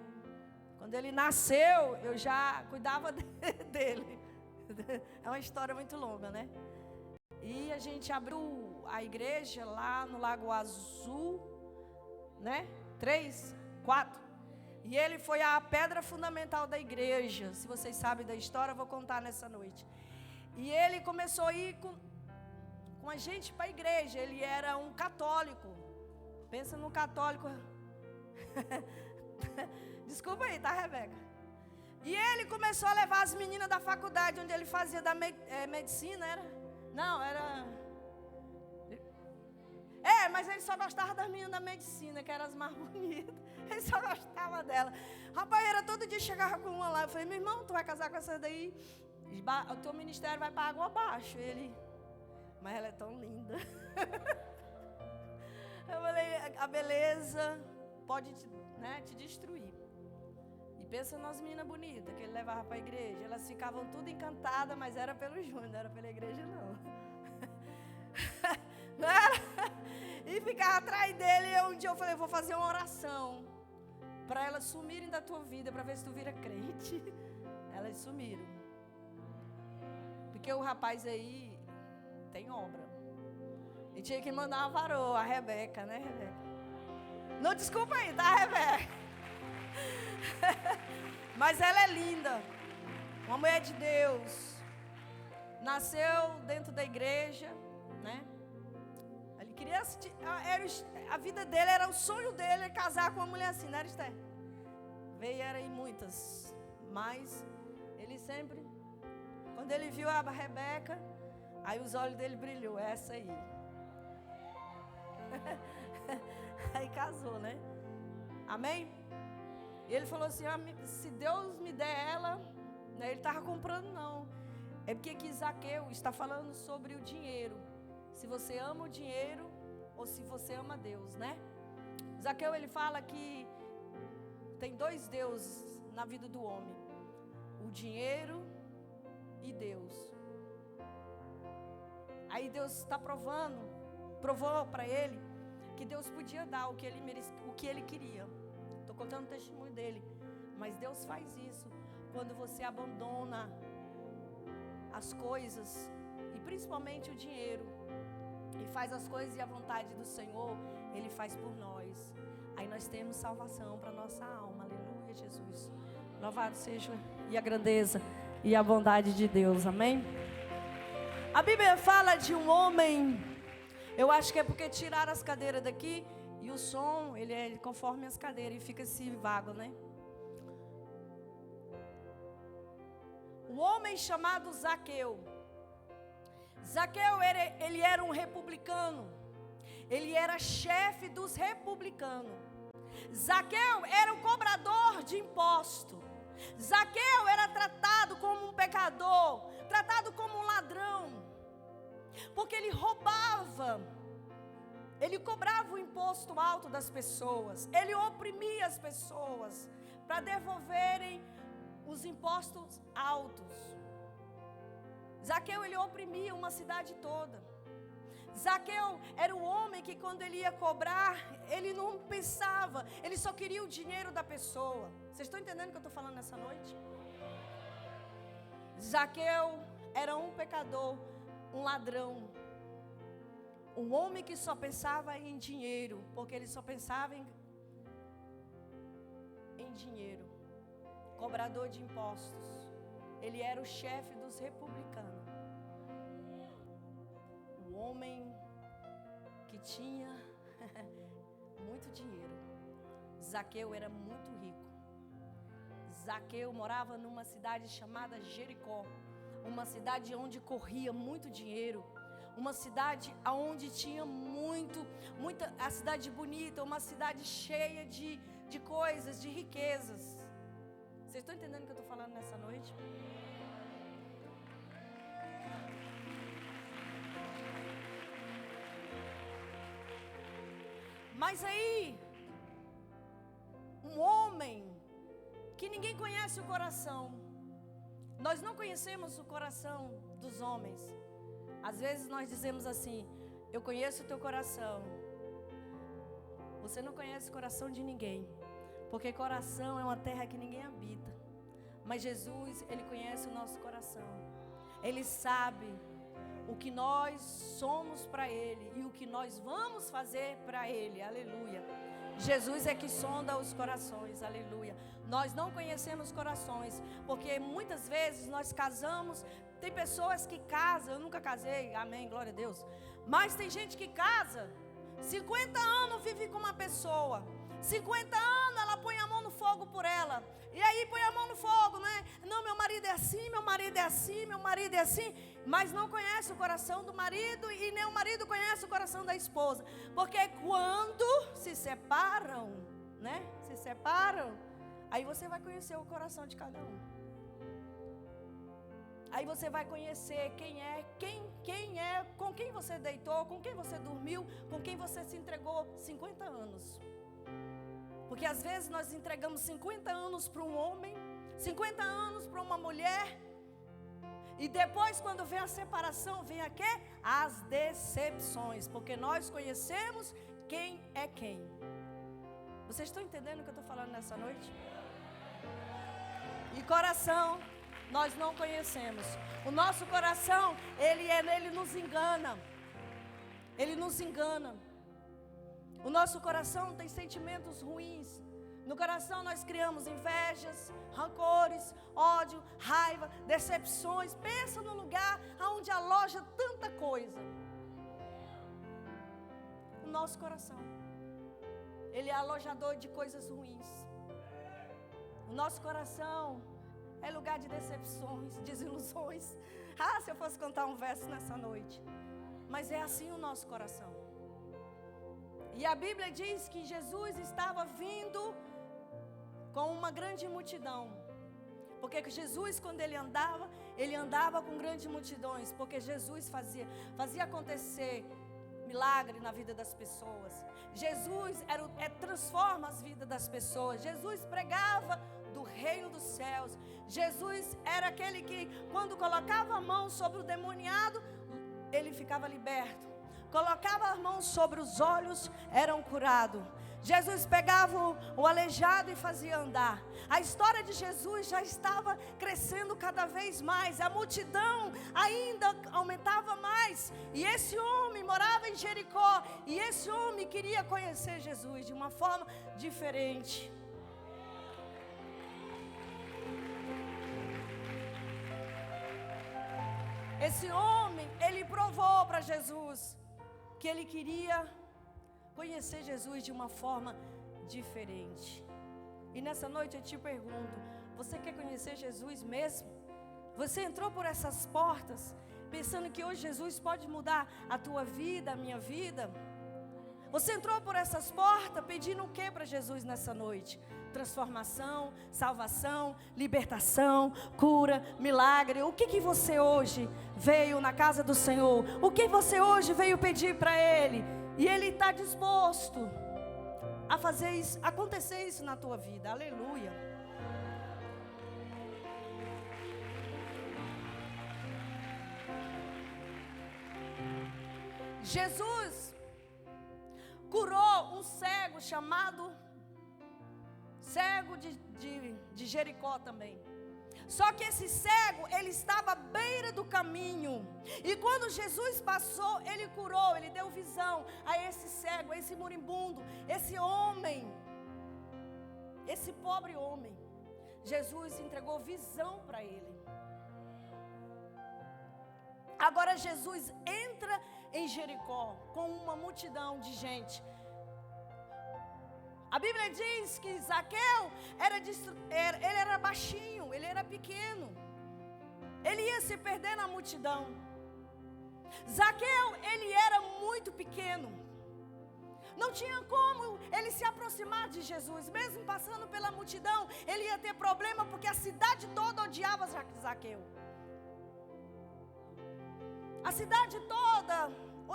Quando ele nasceu, eu já cuidava dele. É uma história muito longa, né? E a gente abriu a igreja lá no Lago Azul, né? 3, 4. E ele foi a pedra fundamental da igreja. Se vocês sabem da história, eu vou contar nessa noite. E ele começou a ir com a gente para a igreja. Ele era um católico. Pensa num católico. Desculpa aí, tá, Rebeca? E ele começou a levar as meninas da faculdade, onde ele fazia da medicina, era? Não, era... Mas ele só gostava das meninas da medicina, que eram as mais bonitas. Ele só gostava dela. Rapaz, era todo dia chegava com uma lá. Eu falei, meu irmão, tu vai casar com essa daí? O teu ministério vai para água abaixo. Ele, mas ela é tão linda. Eu falei, a beleza pode te destruir. E pensa nas meninas bonitas que ele levava para a igreja. Elas ficavam tudo encantadas, mas era pelo Júnior, não era pela igreja não. Não era? E ficava atrás dele. E um dia eu falei, vou fazer uma oração para elas sumirem da tua vida, para ver se tu vira crente. Elas sumiram. Porque o rapaz aí tem obra. E tinha que mandar uma varoa, a Rebeca, né, Rebeca? Não, desculpa aí, tá, Rebeca? Mas ela é linda. Uma mulher de Deus. Nasceu dentro da igreja, né? Ele queria assistir, a vida dele era o sonho dele, casar com uma mulher assim, não era, Esther? Veio, era em muitas. Mas ele sempre, quando ele viu a Rebeca, aí os olhos dele brilhou, essa aí. Aí casou, né? Amém? E ele falou assim, se Deus me der ela, né, ele estava comprando não. É porque aqui Zaqueu está falando sobre o dinheiro. Se você ama o dinheiro ou se você ama Deus, né? Zaqueu, ele fala que tem dois deuses na vida do homem. O dinheiro e Deus. Aí Deus está provou para ele que Deus podia dar o que ele queria. Estou contando o testemunho dele. Mas Deus faz isso quando você abandona as coisas, e principalmente o dinheiro, e faz as coisas e a vontade do Senhor, Ele faz por nós. Aí nós temos salvação para nossa alma. Aleluia, Jesus. Louvado seja e a grandeza e a bondade de Deus. Amém? A Bíblia fala de um homem. Eu acho que é porque tiraram as cadeiras daqui e o som, ele é conforme as cadeiras e fica esse vago, né? Um homem chamado Zaqueu. Zaqueu, ele era um republicano. Ele era chefe dos republicanos. Zaqueu era um cobrador de imposto. Zaqueu era tratado como um pecador, tratado como um ladrão, porque ele roubava, ele cobrava o imposto alto das pessoas, ele oprimia as pessoas para devolverem os impostos altos. Zaqueu, ele oprimia uma cidade toda. Zaqueu era o homem que quando ele ia cobrar, ele não pensava, ele só queria o dinheiro da pessoa. Vocês estão entendendo o que eu estou falando nessa noite? Zaqueu era um pecador, um ladrão, um homem que só pensava em dinheiro, porque ele só pensava em dinheiro, cobrador de impostos. Ele era o chefe dos republicanos. O homem que tinha muito dinheiro. Zaqueu era muito rico. Zaqueu morava numa cidade chamada Jericó, uma cidade onde corria muito dinheiro, uma cidade onde tinha muita, a cidade bonita, uma cidade cheia de coisas, de riquezas. Vocês estão entendendo o que eu estou falando nessa noite? Mas aí, um homem que ninguém conhece o coração. Nós não conhecemos o coração dos homens. Às vezes nós dizemos assim, eu conheço o teu coração. Você não conhece o coração de ninguém, porque coração é uma terra que ninguém habita. Mas Jesus, Ele conhece o nosso coração. Ele sabe o que nós somos para Ele e o que nós vamos fazer para Ele. Aleluia. Jesus é que sonda os corações. Aleluia. Nós não conhecemos corações, porque muitas vezes nós casamos. Tem pessoas que casam, eu nunca casei, amém, glória a Deus. Mas tem gente que casa, 50 anos vive com uma pessoa, 50 anos ela põe a mão no fogo por ela. E aí põe a mão no fogo, né? Não, meu marido é assim, meu marido é assim, meu marido é assim. mas não conhece o coração do marido e nem o marido conhece o coração da esposa. Porque quando se separam, né? Se separam, aí você vai conhecer o coração de cada um. Aí você vai conhecer quem é, com quem você deitou, com quem você dormiu, com quem você se entregou 50 anos. Porque às vezes nós entregamos 50 anos para um homem, 50 anos para uma mulher, e depois quando vem a separação, vem a quê? As decepções, porque nós conhecemos quem é quem. Vocês estão entendendo o que eu estou falando nessa noite? E coração, nós não conhecemos. O nosso coração, ele nos engana. Ele nos engana. O nosso coração tem sentimentos ruins. No coração nós criamos invejas, rancores, ódio, raiva, decepções. Pensa no lugar onde aloja tanta coisa. O nosso coração, ele é alojador de coisas ruins. O nosso coração é lugar de decepções, desilusões. Ah, se eu fosse contar um verso nessa noite. Mas é assim o nosso coração. E a Bíblia diz que Jesus estava vindo com uma grande multidão. Porque Jesus, quando ele andava com grandes multidões. Porque Jesus fazia acontecer milagre na vida das pessoas. Jesus transforma as vidas das pessoas. Jesus pregava do reino dos céus. Jesus era aquele que, quando colocava a mão sobre o demoniado, ele ficava liberto. Colocava a mão sobre os olhos, eram curados. Jesus pegava o aleijado e fazia andar. A história de Jesus já estava crescendo cada vez mais. A multidão ainda aumentava mais. E esse homem morava em Jericó. E esse homem queria conhecer Jesus de uma forma diferente. Esse homem, ele provou para Jesus que ele queria conhecer Jesus de uma forma diferente. E nessa noite eu te pergunto, você quer conhecer Jesus mesmo? Você entrou por essas portas pensando que hoje Jesus pode mudar a tua vida, a minha vida? Você entrou por essas portas pedindo o que para Jesus nessa noite? Transformação, salvação, libertação, cura, milagre. O que você hoje veio na casa do Senhor? O que você hoje veio pedir para Ele? E Ele está disposto a fazer isso, acontecer isso na tua vida. Aleluia. Jesus curou um cego chamado cego de Jericó também. Só que esse cego, ele estava à beira do caminho. E quando Jesus passou, ele curou, ele deu visão a esse cego, a esse moribundo, esse homem, esse pobre homem. Jesus entregou visão para ele. Agora Jesus entra em Jericó com uma multidão de gente. A Bíblia diz que Zaqueu ele era baixinho, ele era pequeno. Ele ia se perder na multidão. Zaqueu, ele era muito pequeno. Não tinha como ele se aproximar de Jesus. Mesmo passando pela multidão, ele ia ter problema porque a cidade toda odiava Zaqueu. A cidade toda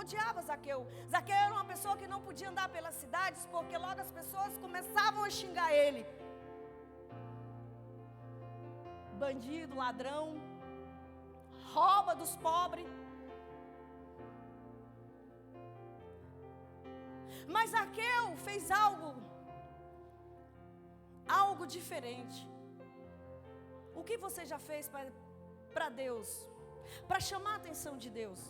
odiava Zaqueu. Zaqueu era uma pessoa que não podia andar pelas cidades, porque logo as pessoas começavam a xingar ele. Bandido, ladrão, rouba dos pobres. Mas Zaqueu fez algo diferente. O que você já fez para Deus? Para chamar a atenção de Deus?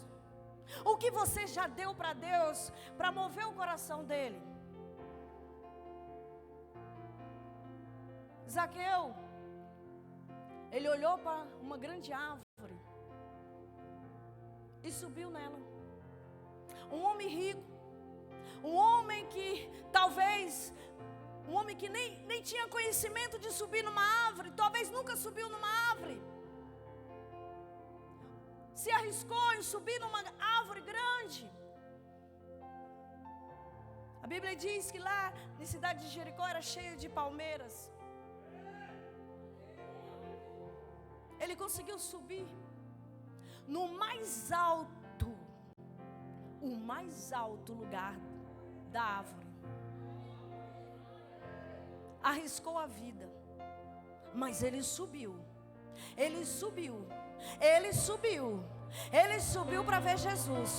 O que você já deu para Deus para mover o coração dele? Zaqueu, ele olhou para uma grande árvore e subiu nela. Um homem rico, um homem que talvez, um homem que nem tinha conhecimento de subir numa árvore, talvez nunca subiu numa árvore. se arriscou em subir numa árvore grande. A Bíblia diz que lá na cidade de Jericó era cheia de palmeiras. Ele conseguiu subir no mais alto lugar da árvore. Arriscou a vida, mas ele subiu. Ele subiu para ver Jesus.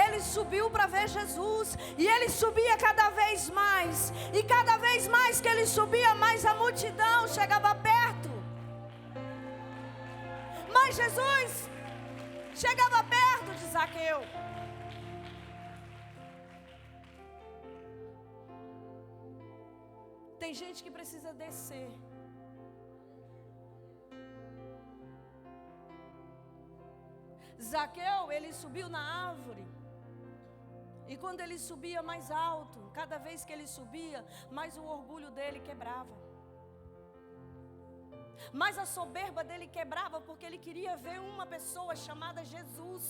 Ele subiu para ver Jesus, e ele subia cada vez mais, e cada vez mais que ele subia, mais a multidão chegava perto. Mas Jesus chegava perto de Zaqueu. Tem gente que precisa descer. Zaqueu, ele subiu na árvore. E quando ele subia mais alto, cada vez que ele subia, mais o orgulho dele quebrava. Mas a soberba dele quebrava, porque ele queria ver uma pessoa chamada Jesus.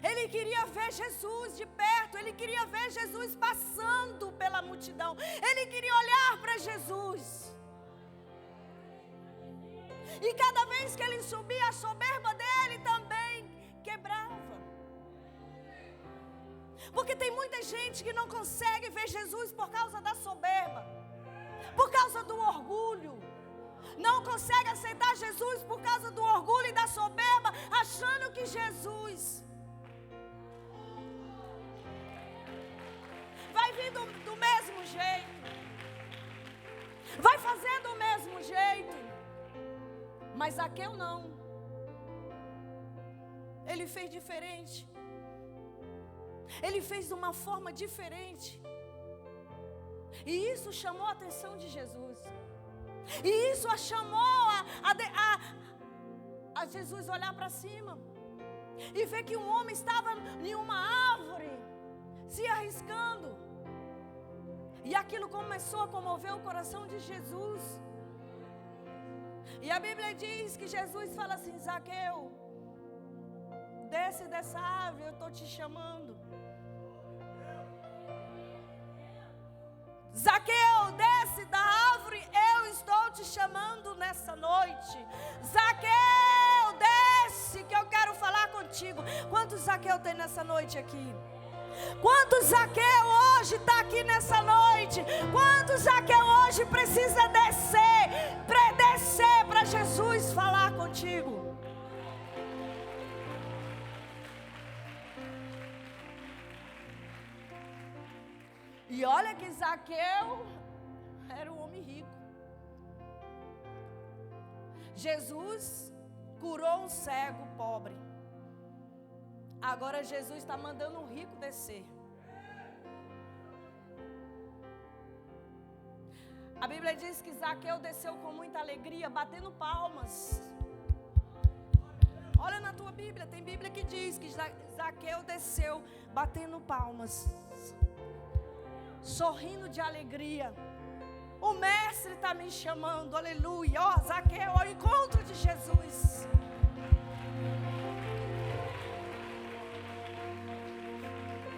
Ele queria ver Jesus de perto, ele queria ver Jesus passando pela multidão. Ele queria olhar para Jesus. E cada vez que ele subia, a soberba dele também quebrava. Porque tem muita gente que não consegue ver Jesus por causa da soberba, por causa do orgulho. Não consegue aceitar Jesus por causa do orgulho e da soberba, achando que Jesus vai vir do mesmo jeito, vai fazer do mesmo jeito. Mas Zaqueu não. Ele fez diferente. Ele fez de uma forma diferente. E isso chamou a atenção de Jesus. E isso a chamou a Jesus olhar para cima e ver que um homem estava em uma árvore se arriscando. E aquilo começou a comover o coração de Jesus. E a Bíblia diz que Jesus fala assim: Zaqueu, desce dessa árvore, eu estou te chamando. Zaqueu, desce da árvore, eu estou te chamando nessa noite. Zaqueu, desce que eu quero falar contigo. Quantos Zaqueu tem nessa noite aqui? Quantos Zaqueu hoje está aqui nessa noite? Quantos Zaqueu hoje precisa descer para Jesus falar contigo? E olha que Zaqueu era um homem rico. Jesus curou um cego pobre. Agora Jesus está mandando um rico descer. A Bíblia diz que Zaqueu desceu com muita alegria, batendo palmas. Olha na tua Bíblia, tem Bíblia que diz que Zaqueu desceu batendo palmas, sorrindo de alegria. O mestre está me chamando, aleluia. Ó, Zaqueu, ao encontro de Jesus.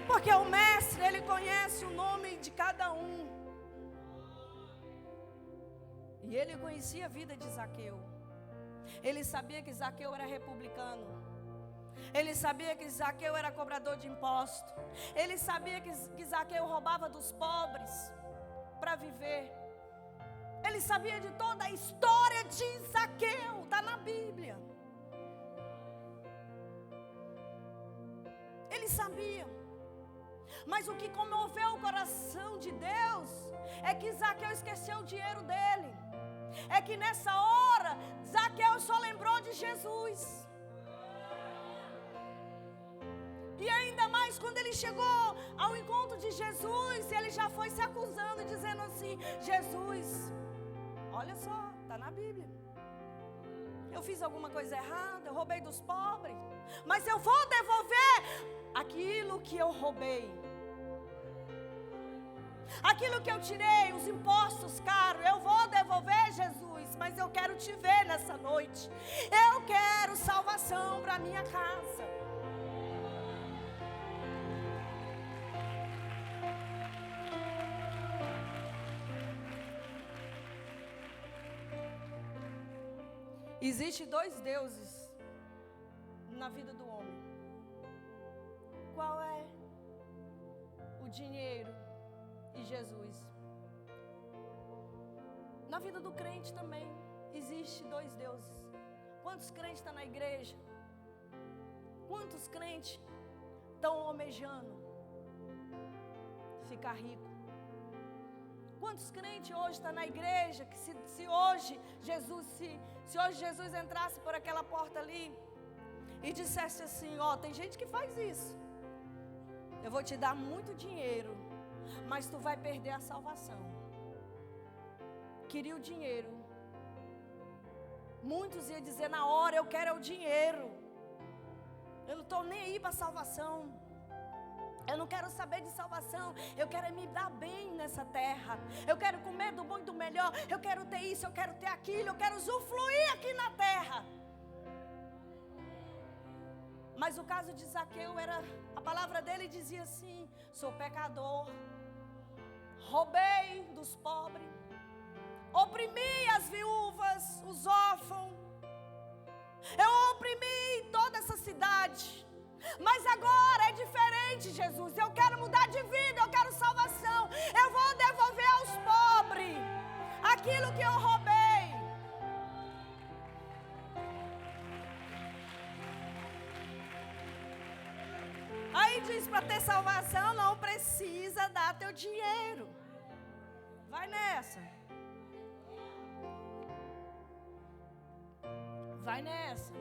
Porque o mestre, ele conhece o nome de cada um. E ele conhecia a vida de Zaqueu. Ele sabia que Zaqueu era republicano. Ele sabia que Zaqueu era cobrador de imposto. Ele sabia que Zaqueu roubava dos pobres para viver. Ele sabia de toda a história de Zaqueu, está na Bíblia. Ele sabia. Mas o que comoveu o coração de Deus é que Zaqueu esqueceu o dinheiro dele. É que nessa hora Zaqueu só lembrou de Jesus. E ainda mais quando ele chegou ao encontro de Jesus, ele já foi se acusando, dizendo assim: Jesus, olha só, está na Bíblia. Eu fiz alguma coisa errada, eu roubei dos pobres, mas eu vou devolver aquilo que eu roubei. Aquilo que eu tirei, os impostos caros, eu vou devolver, Jesus. Mas eu quero te ver nessa noite. Eu quero salvação. salvação para a minha casa. Existem dois deuses na vida do homem. Qual é? O dinheiro e Jesus. Na vida do crente também existe dois deuses. Quantos crentes estão na igreja? Quantos crentes estão almejando ficar rico? Quantos crentes hoje estão na igreja que se hoje Jesus entrasse por aquela porta ali e dissesse assim, ó, tem gente que faz isso. Eu vou te dar muito dinheiro, mas tu vai perder a salvação. Queria o dinheiro. Muitos iam dizer na hora, eu quero é o dinheiro. Eu não estou nem aí para a salvação. Eu não quero saber de salvação. Eu quero me dar bem nessa terra. Eu quero comer do bom e do melhor. Eu quero ter isso, eu quero ter aquilo. Eu quero usufruir aqui na terra. Mas o caso de Zaqueu era, a palavra dele dizia assim, sou pecador, roubei dos pobres, oprimi as viúvas, os órfãos, eu oprimi toda essa cidade. Mas agora é diferente, Jesus. Eu quero mudar de vida, eu quero salvação. Eu vou devolver aos pobres aquilo que eu roubei. Aí diz, para ter salvação não precisa dar teu dinheiro. Vai nessa. Vai nessa.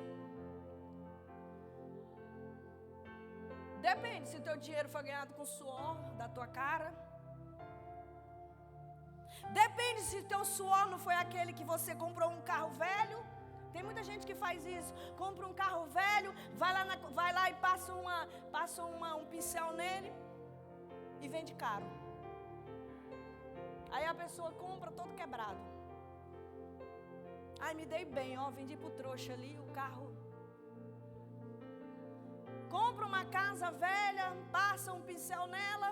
Depende se o teu dinheiro foi ganhado com suor da tua cara. Depende se o teu suor não foi aquele que você comprou um carro velho. Tem muita gente que faz isso. Compra um carro velho, vai lá e passa um pincel nele e vende caro. Aí a pessoa compra todo quebrado. Ai, me dei bem, ó, vendi pro trouxa ali o carro. Compra uma casa velha, passa um pincel nela.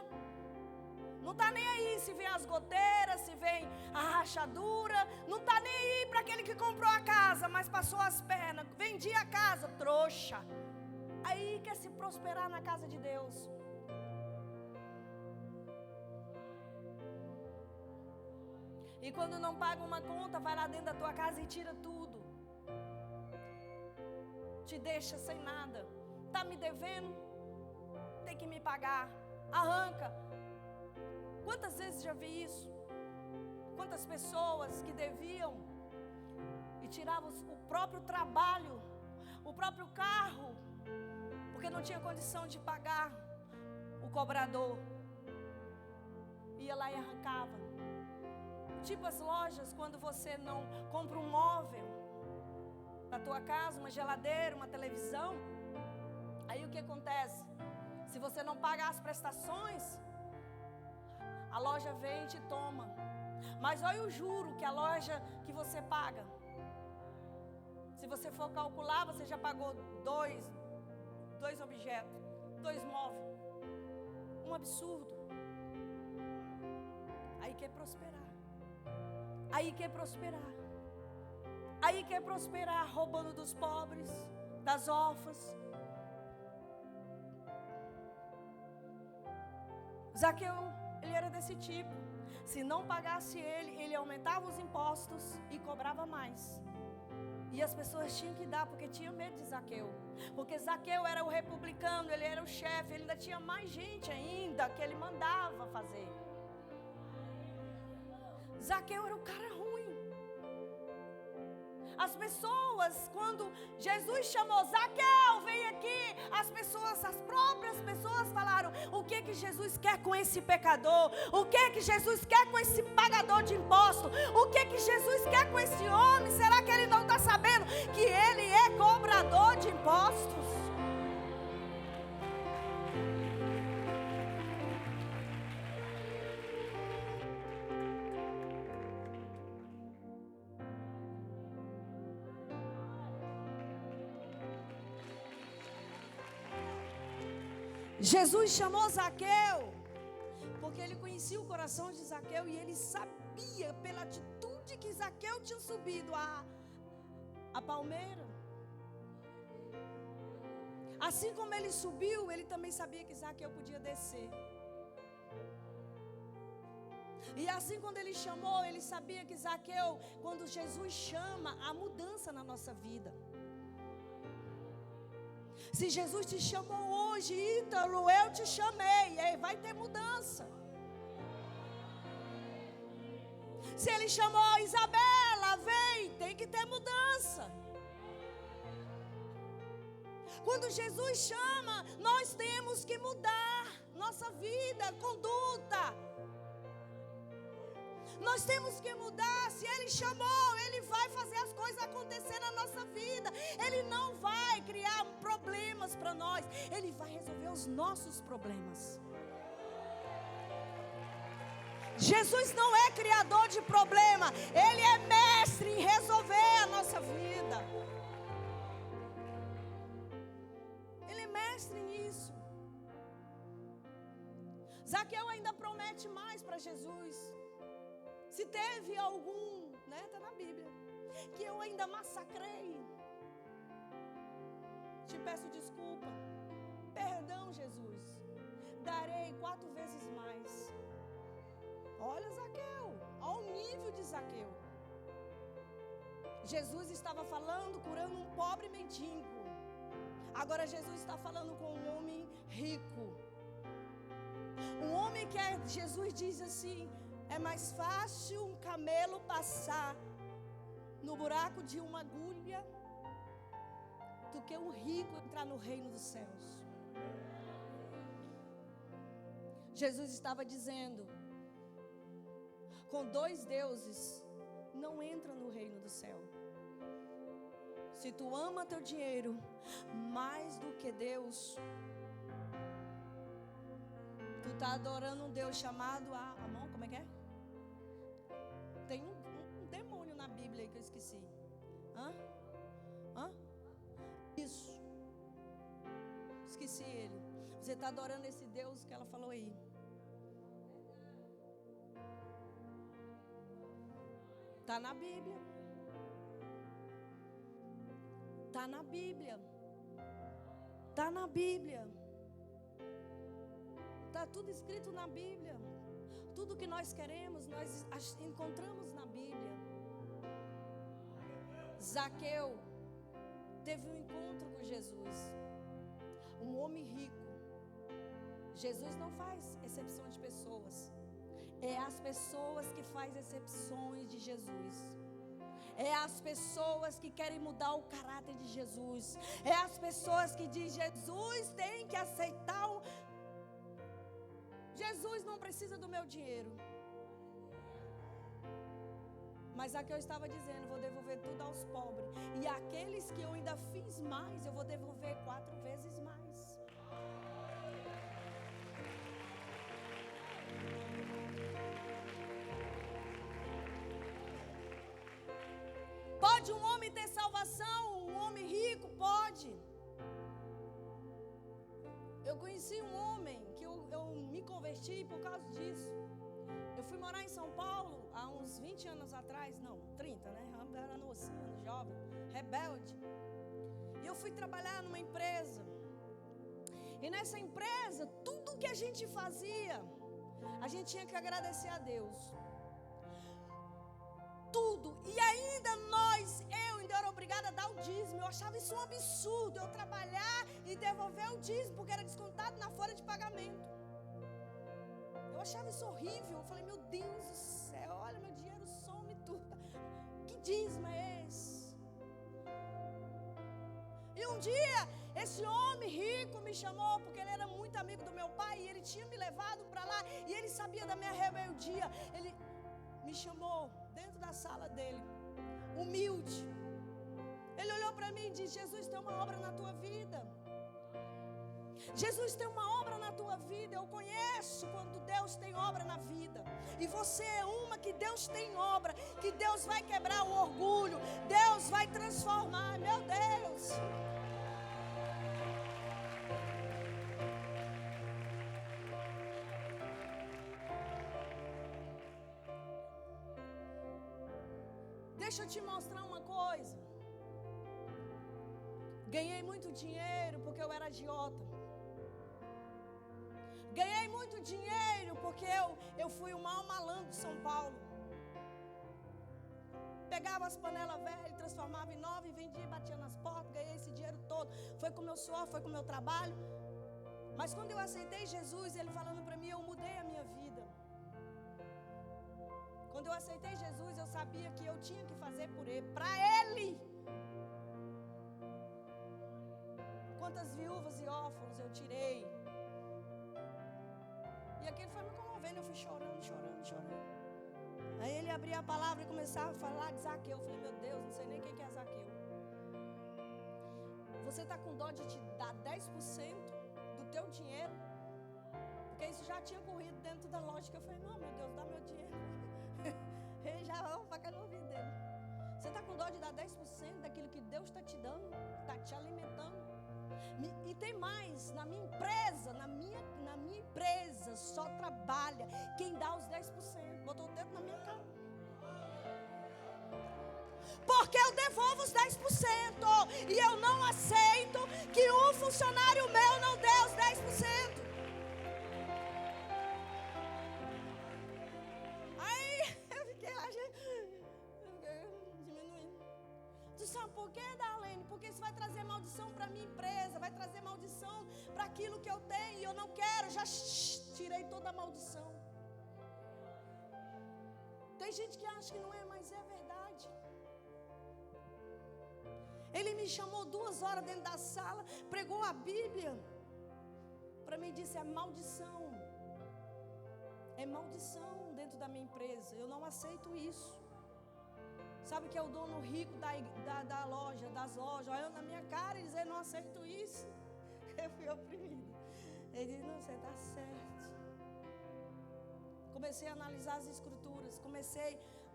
Não está nem aí se vem as goteiras, se vem a rachadura. Não está nem aí para aquele que comprou a casa, mas passou as pernas. Vendia a casa, trouxa. Aí quer se prosperar na casa de Deus. E quando não paga uma conta, vai lá dentro da tua casa e tira tudo. Te deixa sem nada. Está me devendo? Tem que me pagar. Arranca. Quantas vezes já vi isso? Quantas pessoas que deviam e tiravam o próprio trabalho, o próprio carro, porque não tinha condição de pagar o cobrador. Ia lá e arrancava. Tipo as lojas, quando você não compra um móvel na tua casa, uma geladeira, uma televisão. Aí o que acontece? Se você não pagar as prestações, a loja vem e te toma. Mas olha o juro que a loja que você paga. Se você for calcular, você já pagou dois objetos, 2 móveis. Um absurdo. Aí quer prosperar. Aí quer prosperar. Aí quer prosperar roubando dos pobres, das órfãs. Zaqueu, ele era desse tipo. Se não pagasse ele aumentava os impostos e cobrava mais. E as pessoas tinham que dar, porque tinham medo de Zaqueu. Porque Zaqueu era o republicano, ele era o chefe, ele ainda tinha mais gente ainda que ele mandava fazer. Zaqueu era o cara ruim. As pessoas, quando Jesus chamou Zaqueu, vem aqui, as próprias pessoas falaram, o que Jesus quer com esse pecador? O que Jesus quer com esse pagador de imposto? O que Jesus quer com esse homem? Será que ele não está sabendo que ele é cobrador de impostos? Jesus chamou Zaqueu, porque ele conhecia o coração de Zaqueu e ele sabia pela atitude que Zaqueu tinha subido a palmeira. Assim como ele subiu, ele também sabia que Zaqueu podia descer. E assim quando ele chamou, ele sabia que Zaqueu, quando Jesus chama, há mudança na nossa vida. Se Jesus te chamou hoje, Ítalo, eu te chamei, vai ter mudança. Se ele chamou Isabela, vem, tem que ter mudança. Quando Jesus chama, nós temos que mudar nossa vida, conduta. Nós temos que mudar. Se Ele chamou, Ele vai fazer as coisas acontecer na nossa vida. Ele não vai criar problemas para nós. Ele vai resolver os nossos problemas. Jesus não é criador de problema. Ele é mestre em resolver a nossa vida. Ele é mestre nisso. Zaqueu ainda promete mais para Jesus. Se teve algum, né, está na Bíblia, que eu ainda massacrei, te peço desculpa, perdão, Jesus, darei 4 vezes mais. Olha Zaqueu, ao nível de Zaqueu. Jesus estava falando, curando um pobre mendigo. Agora Jesus está falando com um homem rico. Um homem que Jesus diz assim: é mais fácil um camelo passar no buraco de uma agulha do que um rico entrar no reino dos céus. Jesus estava dizendo: com 2 deuses não entra no reino do céu. Se tu ama teu dinheiro mais do que Deus, tu está adorando um Deus chamado Amon, como é que é? Tem um demônio na Bíblia aí que eu esqueci. Isso. Esqueci ele. Você está adorando esse Deus que ela falou aí. Está na Bíblia. Está na Bíblia. Está na Bíblia. Está tudo escrito na Bíblia. Tudo que nós queremos, nós encontramos na Bíblia. Zaqueu teve um encontro com Jesus. Um homem rico. Jesus não faz exceção de pessoas. É as pessoas que fazem exceções de Jesus. É as pessoas que querem mudar o caráter de Jesus. É as pessoas que dizem: Jesus tem que aceitar Jesus não precisa do meu dinheiro. Mas aqui eu estava dizendo: vou devolver tudo aos pobres. E aqueles que eu ainda fiz mais, eu vou devolver 4 vezes mais. Pode um homem ter salvação? Um homem rico? Pode. Eu conheci um homem que eu me converti por causa disso. Eu fui morar em São Paulo há uns 20 anos atrás, não, 30, né? Eu era nocinha, jovem, rebelde. E eu fui trabalhar numa empresa. E nessa empresa, tudo que a gente fazia, a gente tinha que agradecer a Deus. Tudo. E ainda eu ainda era obrigada a dar o dízimo. Eu achava isso um absurdo, eu trabalhar e devolver o dízimo, porque era descontado na folha de pagamento. Eu achava isso horrível. Eu falei: meu Deus do céu, olha, meu dinheiro some tudo. Que dízimo é esse? E um dia, esse homem rico me chamou, porque ele era muito amigo do meu pai, e ele tinha me levado para lá, e ele sabia da minha rebeldia. Ele me chamou dentro da sala dele, humilde. Ele olhou para mim e disse: Jesus tem uma obra na tua vida. Jesus tem uma obra na tua vida. Eu conheço quando Deus tem obra na vida. E você é uma que Deus tem obra, que Deus vai quebrar o orgulho, Deus vai transformar. Meu Deus. Deixa eu te mostrar uma coisa. Ganhei muito dinheiro porque eu era agiota. Ganhei muito dinheiro porque eu fui o maior malandro de São Paulo. Pegava as panelas velhas, transformava em nova e vendia, batia nas portas, ganhei esse dinheiro todo. Foi com o meu suor, foi com o meu trabalho. Mas quando eu aceitei Jesus, Ele falando para mim, eu mudei a minha vida. Quando eu aceitei Jesus, eu sabia que eu tinha que fazer por Ele, para Ele. Quantas viúvas e órfãos eu tirei. E aquilo foi me comovendo, eu fui chorando. Aí ele abria a palavra e começava a falar de Zaqueu. Eu falei, meu Deus, não sei nem quem que é Zaqueu. Você está com dó de te dar 10% do teu dinheiro? Porque isso já tinha corrido dentro da lógica. Eu falei, não, meu Deus, dá meu dinheiro. Ele já vai facar no ouvido dele. Você está com dó de dar 10% daquilo que Deus está te dando? Está te alimentando? E tem mais, na minha empresa só trabalha quem dá os 10%. Botou o dedo na minha cara. Porque eu devolvo os 10%. E eu não aceito que um funcionário meu não dê os 10%. Aí eu fiquei diminuindo. Tu sabe por quê, Darlene? Porque isso vai trazer maldição para a minha empresa, vai trazer maldição para aquilo que eu tenho e eu não quero. Já tirei toda a maldição. Tem gente que acha que não é, mas é verdade. Ele me chamou 2 horas dentro da sala, pregou a Bíblia para mim e disse, é maldição. É maldição dentro da minha empresa. Eu não aceito isso. Sabe que é o dono rico da loja, das lojas, olhando na minha cara e dizendo, não aceito isso. Eu fui oprimida. Ele disse, não, você está certo. Comecei a analisar as escrituras, comecei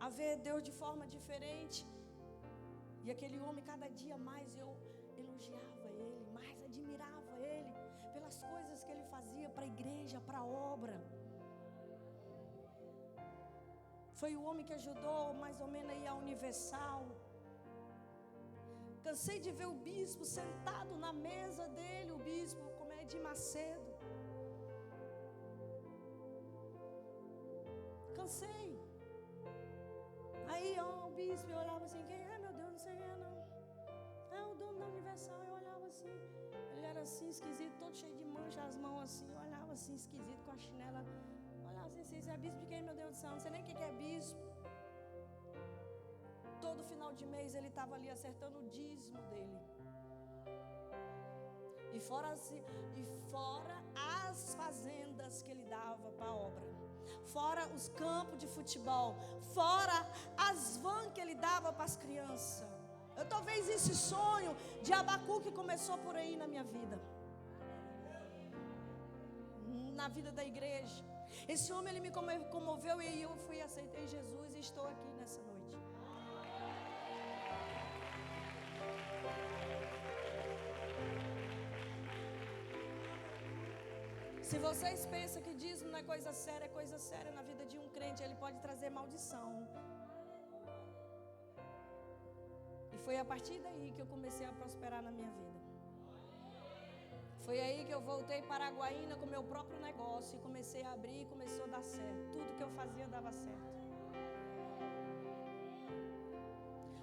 a ver Deus de forma diferente. E aquele homem, cada dia mais eu elogiava ele, mais admirava ele, pelas coisas que ele fazia para a igreja, para a obra. Foi o homem que ajudou mais ou menos aí a Universal. Cansei de ver o bispo sentado na mesa dele, o bispo, como é de Macedo. Cansei. Aí, o bispo, eu olhava assim, quem é, meu Deus, não sei quem é não. É o dono da Universal, eu olhava assim. Ele era assim, esquisito, todo cheio de mancha, as mãos assim, eu olhava assim, esquisito, com a chinela. Olhava assim, você é bispo de quem, meu Deus do céu? Não sei nem quem que é bispo. Todo final de mês ele estava ali acertando o dízimo dele. E fora as fazendas que ele dava para a obra. Fora os campos de futebol. Fora as vans que ele dava para as crianças. Talvez esse sonho de Abacuque começou por aí na minha vida. Na vida da igreja. Esse homem ele me comoveu e eu fui e aceitei Jesus e estou aqui nessa noite. Se vocês pensam que dízimo não é coisa séria na vida de um crente, ele pode trazer maldição. E foi a partir daí que eu comecei a prosperar na minha vida. Foi aí que eu voltei para Araguaína com meu próprio negócio e comecei a abrir e começou a dar certo. Tudo que eu fazia dava certo.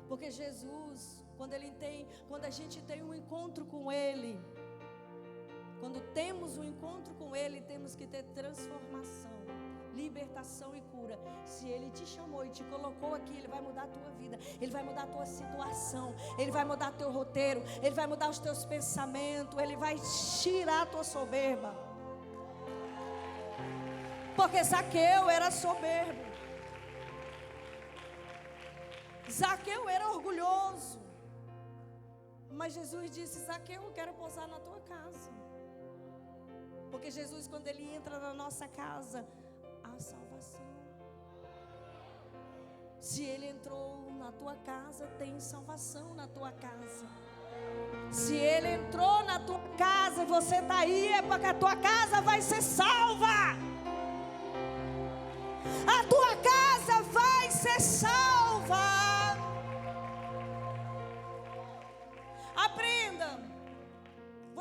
Porque Jesus, quando a gente tem um encontro com Ele, quando temos um encontro com Ele, temos que ter transformação, libertação e cura. Se Ele te chamou e te colocou aqui, Ele vai mudar a tua vida, Ele vai mudar a tua situação, Ele vai mudar o teu roteiro, Ele vai mudar os teus pensamentos, Ele vai tirar a tua soberba. Porque Zaqueu era soberbo. Zaqueu era orgulhoso. Mas Jesus disse, Zaqueu, eu quero pousar na tua casa. Porque Jesus, quando Ele entra na nossa casa, há salvação. Se Ele entrou na tua casa, tem salvação na tua casa. Se Ele entrou na tua casa e você está aí, é porque a tua casa vai ser salva. A tua casa vai ser salva.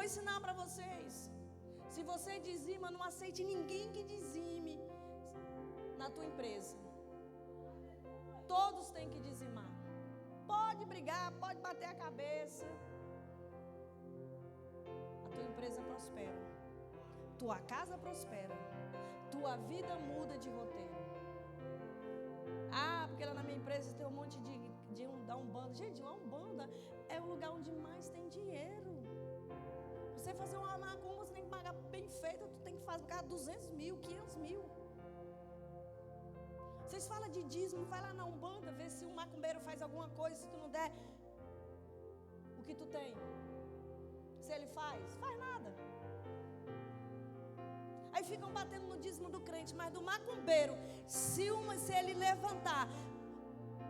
ensinar para vocês. Se você dizima, não aceite ninguém que dizime na tua empresa. Todos têm que dizimar. Pode brigar, pode bater a cabeça. A tua empresa prospera. Tua casa prospera. Tua vida muda de roteiro. Ah, porque lá na minha empresa tem um monte da Umbanda. Gente, a Umbanda é o lugar onde mais tem dinheiro. Você fazer uma macumba, você tem que pagar bem feita. Tu tem que pagar 200 mil, 500 mil. Vocês falam de dízimo, vai lá na Umbanda, vê se um macumbeiro faz alguma coisa. Se tu não der o que tu tem, se ele faz nada. Aí ficam batendo no dízimo do crente, mas do macumbeiro, se ele levantar,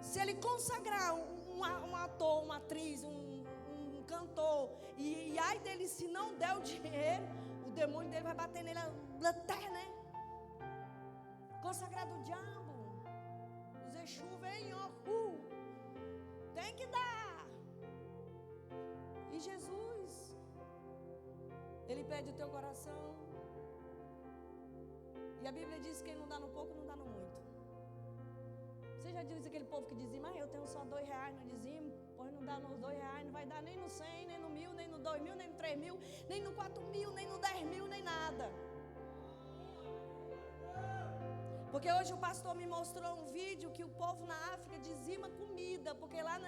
se ele consagrar um ator, uma atriz, um cantor, e ai dele se não der o dinheiro, o demônio dele vai bater nele até, né? Consagrar do diabo. Os Exu vem, ó, tem que dar. E Jesus, Ele pede o teu coração. E a Bíblia diz que quem não dá no pouco, não dá no muito. Você já disse aquele povo que dizia, mas eu tenho só R$2 no dizimo, pois não dá nos R$2, não vai dar nem no 100, nem no 1000, nem no 2000, nem no 3000, nem no 4000, nem no 10.000, nem nada. Porque hoje o pastor me mostrou um vídeo que o povo na África dizima comida, porque lá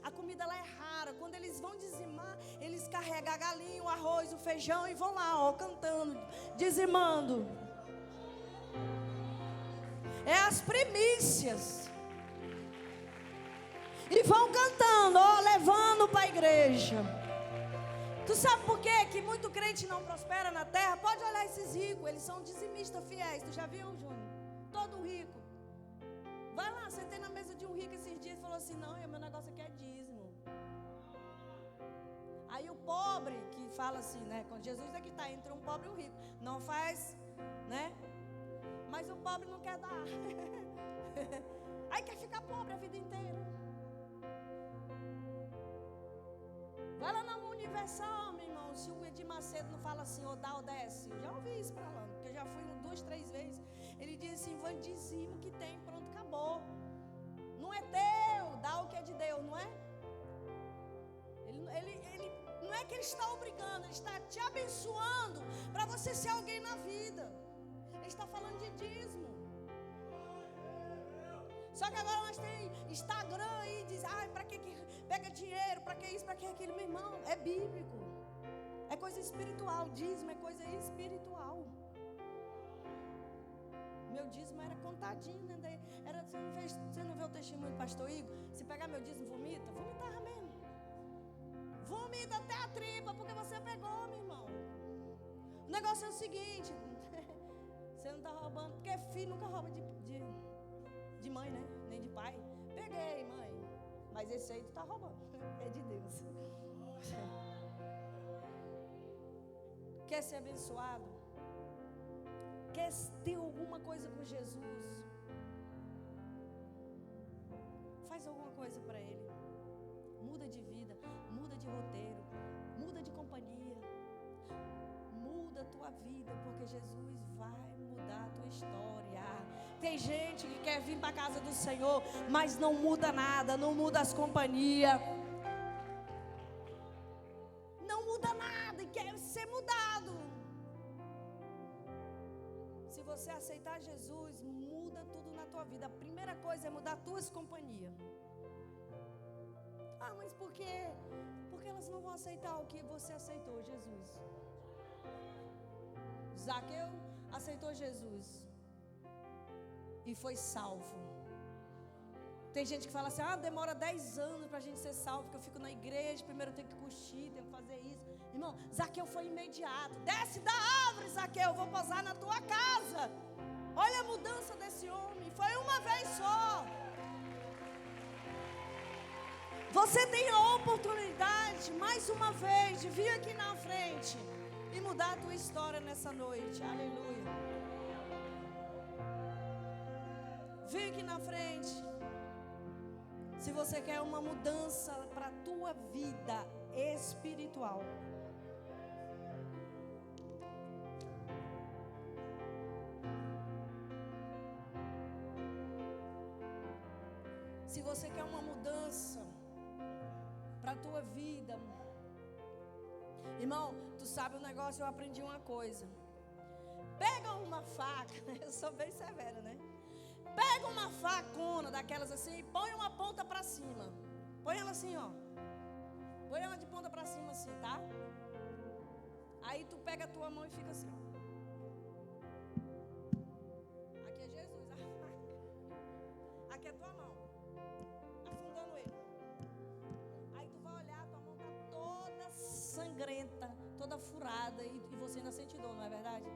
a comida lá é rara. Quando eles vão dizimar, eles carregam a galinha, o arroz, o feijão e vão lá, ó, cantando, dizimando. É as primícias. E vão cantando, ó, levando para a igreja. Tu sabe por quê? Que muito crente não prospera na terra? Pode olhar esses ricos, eles são dizimistas fiéis. Tu já viu, Júnior? Todo rico. Vai lá, sentei na mesa de um rico esses dias e falou assim, não, meu negócio aqui é dízimo. Aí o pobre que fala assim, né? Quando Jesus é que está entre um pobre e um rico. Não faz, né? Mas o pobre não quer dar. Aí quer ficar pobre a vida inteira. Vai lá na Universal, meu irmão. Se o Edir Macedo não fala assim, ou dá ou desce. Eu já ouvi isso falando, porque eu já fui 2, 3 vezes. Ele diz assim, vai dizimo que tem, pronto, acabou. Não é teu, dá o que é de Deus, não é? Ele não é que ele está obrigando, ele está te abençoando para você ser alguém na vida. Ele está falando de dízimo. Só que agora nós temos Instagram aí, diz, ai, para que pega dinheiro, para que isso, para que aquilo, meu irmão, é bíblico. É coisa espiritual, dízimo é coisa espiritual. Meu dízimo era contadinho, né? Você não vê o testemunho do pastor Igor? Se pegar meu dízimo, vomitava mesmo. Vomita até a tripa, porque você pegou, meu irmão. O negócio é o seguinte, você não está roubando, porque filho nunca rouba de mãe, né? Nem de pai. Peguei, mãe. Mas esse aí tu está roubando. É de Deus. Quer ser abençoado? Quer ter alguma coisa com Jesus? Faz alguma coisa para Ele. Muda de vida, muda de roteiro, muda de companhia. Muda a tua vida, porque Jesus vai mudar a tua história. Tem gente que quer vir para a casa do Senhor, mas não muda nada, não muda as companhias. Não muda nada e quer ser mudado. Se você aceitar Jesus, muda tudo na tua vida. A primeira coisa é mudar tuas companhias. Ah, mas por quê? Porque elas não vão aceitar o que você aceitou, Jesus. Zaqueu aceitou Jesus e foi salvo. Tem gente que fala assim, demora 10 anos para a gente ser salvo, porque eu fico na igreja, primeiro eu tenho que curtir, tenho que fazer isso. Irmão, Zaqueu foi imediato. Desce da árvore, Zaqueu, eu vou posar na tua casa. Olha a mudança desse homem, foi uma vez só. Você tem a oportunidade, mais uma vez, de vir aqui na frente e mudar a tua história nessa noite. Aleluia. Vem aqui na frente. Se você quer uma mudança para a tua vida espiritual. Se você quer uma mudança para a tua vida, irmão, tu sabe um negócio, eu aprendi uma coisa. Pega uma faca, eu sou bem severa, né? Pega uma facona daquelas assim e põe uma ponta para cima. Põe ela assim, ó. Põe ela de ponta para cima assim, tá? Aí tu pega a tua mão e fica assim, ó. Aqui é Jesus, a faca. Aqui é tua mão. Afundando ele. Aí tu vai olhar, tua mão tá toda sangrenta, toda furada e você ainda sente dor, não é verdade?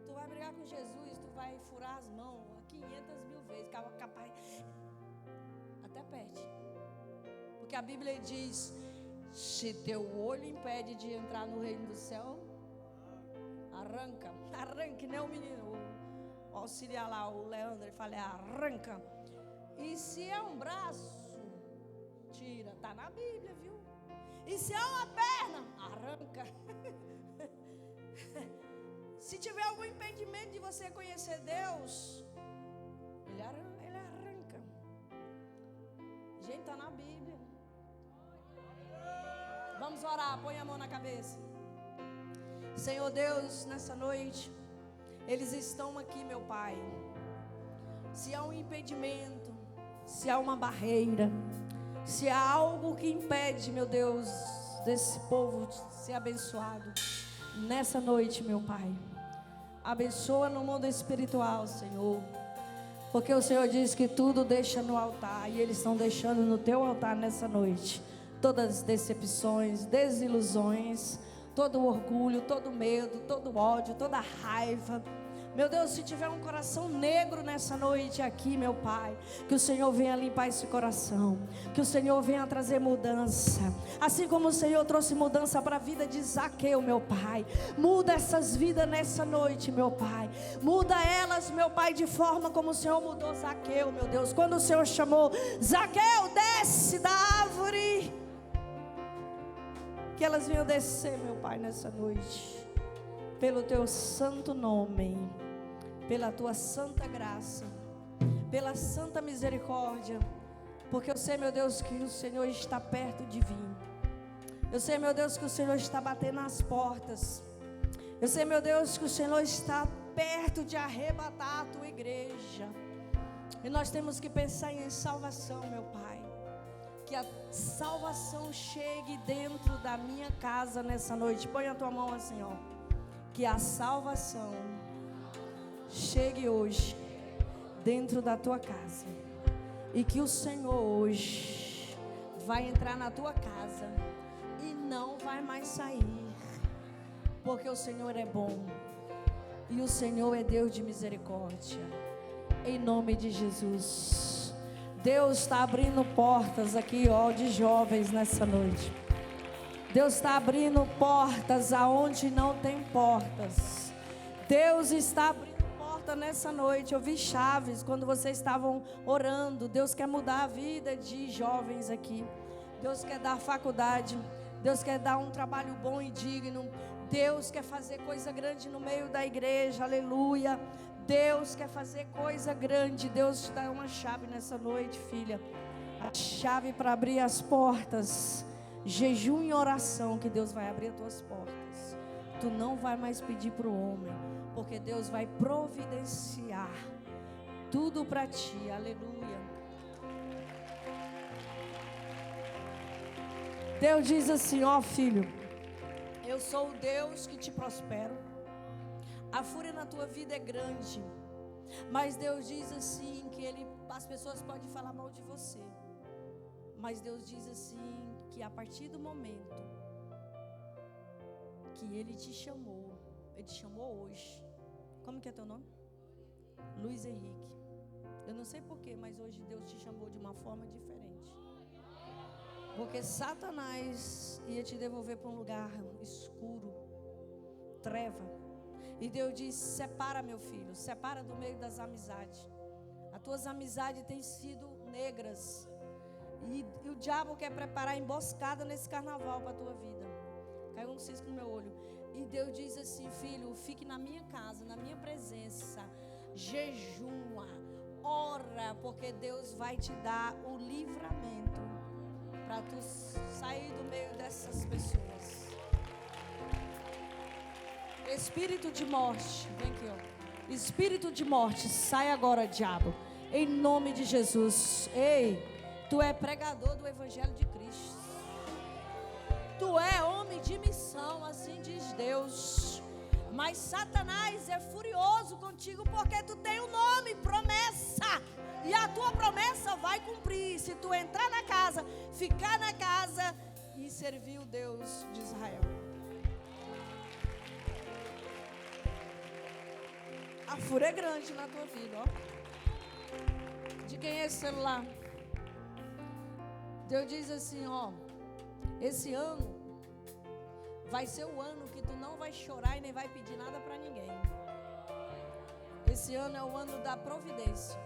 Tu vai brigar com Jesus, tu vai furar as mãos 500.000 vezes, capaz, até perde. Porque a Bíblia diz, se teu olho impede de entrar no reino do céu, arranque, né, o menino, o auxiliar lá, o Leandro, ele fala, arranca. E se é um braço, tira, tá na Bíblia, viu? E se é uma perna, arranca. Se tiver algum impedimento de você conhecer Deus, ele arranca. Gente, está na Bíblia. Vamos orar, põe a mão na cabeça. Senhor Deus, nessa noite, eles estão aqui, meu Pai. Se há um impedimento, se há uma barreira, se há algo que impede, meu Deus, desse povo ser abençoado, nessa noite, meu Pai, abençoa no mundo espiritual, Senhor. Porque o Senhor diz que tudo deixa no altar. E eles estão deixando no teu altar nessa noite. Todas as decepções, desilusões, todo o orgulho, todo o medo, todo o ódio, toda a raiva. Meu Deus, se tiver um coração negro nessa noite aqui, meu Pai, que o Senhor venha limpar esse coração, que o Senhor venha trazer mudança, assim como o Senhor trouxe mudança para a vida de Zaqueu, meu Pai. Muda essas vidas nessa noite, meu Pai, muda elas, meu Pai, de forma como o Senhor mudou Zaqueu, meu Deus, quando o Senhor chamou, Zaqueu, desce da árvore, que elas venham descer, meu Pai, nessa noite, pelo teu santo nome, pela tua santa graça, pela santa misericórdia, porque eu sei, meu Deus, que o Senhor está perto de vir. Eu sei, meu Deus, que o Senhor está batendo nas portas. Eu sei, meu Deus, que o Senhor está perto de arrebatar a tua igreja. E nós temos que pensar em salvação, meu Pai. Que a salvação chegue dentro da minha casa nessa noite. Põe a tua mão assim, ó. Que a salvação chegue hoje dentro da tua casa. E que o Senhor hoje vai entrar na tua casa e não vai mais sair. Porque o Senhor é bom. E o Senhor é Deus de misericórdia. Em nome de Jesus. Deus está abrindo portas aqui, ó, de jovens nessa noite. Deus está abrindo portas aonde não tem portas. Deus está abrindo porta nessa noite. Eu vi chaves quando vocês estavam orando. Deus quer mudar a vida de jovens aqui. Deus quer dar faculdade. Deus quer dar um trabalho bom e digno. Deus quer fazer coisa grande no meio da igreja. Aleluia. Deus quer fazer coisa grande. Deus te dá uma chave nessa noite, filha. A chave para abrir as portas. Jejum e oração, que Deus vai abrir as tuas portas. Tu não vai mais pedir para o homem, porque Deus vai providenciar tudo para ti. Aleluia. Deus diz assim, ó filho, eu sou o Deus que te prospero. A fúria na tua vida é grande, mas Deus diz assim que as pessoas podem falar mal de você, mas Deus diz assim que a partir do momento que Ele te chamou hoje. Como que é teu nome? Luiz Henrique. Eu não sei porquê, mas hoje Deus te chamou de uma forma diferente. Porque Satanás ia te devolver para um lugar escuro, treva. E Deus diz, separa meu filho, separa do meio das amizades. As tuas amizades têm sido negras. E o diabo quer preparar emboscada nesse carnaval para a tua vida. Caiu um cisco no meu olho. E Deus diz assim, filho, fique na minha casa, na minha presença. Jejuma, ora, porque Deus vai te dar o livramento para tu sair do meio dessas pessoas. Espírito de morte, vem aqui, ó. Espírito de morte, sai agora, diabo, em nome de Jesus. Ei, tu é pregador do Evangelho de Cristo. Tu é homem de missão, assim diz Deus. Mas Satanás é furioso contigo porque tu tem um nome, promessa. E a tua promessa vai cumprir se tu entrar na casa, ficar na casa e servir o Deus de Israel. A fúria é grande na tua vida, ó. De quem é esse celular? Deus diz assim, ó. Esse ano vai ser o ano que tu não vai chorar e nem vai pedir nada para ninguém. Esse ano é o ano da providência.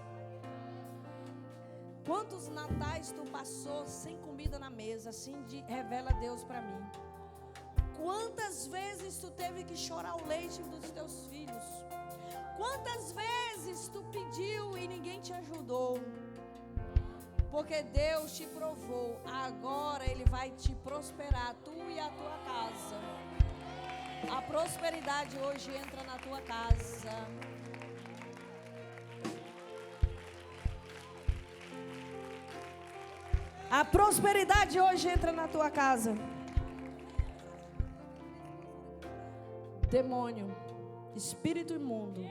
Quantos natais tu passou sem comida na mesa? Assim revela Deus para mim. Quantas vezes tu teve que chorar o leite dos teus filhos? Quantas vezes tu pediu e ninguém te ajudou? Porque Deus te provou. Agora Ele vai te prosperar, tu e a tua casa. A prosperidade hoje entra na tua casa. A prosperidade hoje entra na tua casa. Demônio, espírito imundo,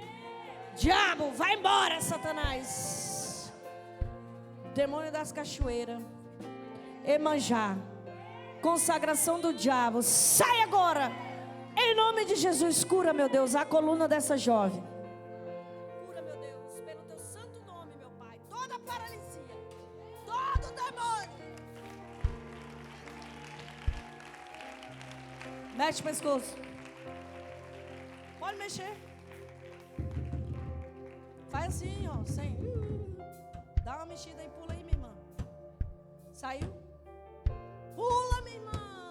diabo, vai embora, Satanás. Demônio das cachoeiras, Emanjá, consagração do diabo, sai agora, em nome de Jesus. Cura, meu Deus, a coluna dessa jovem. Cura, meu Deus, pelo teu santo nome, meu Pai, toda paralisia, todo demônio. Mete o pescoço. Pode mexer. Faz assim, ó, sem. Dá uma mexida aí, pula aí, minha irmã. Saiu? Pula, minha irmã.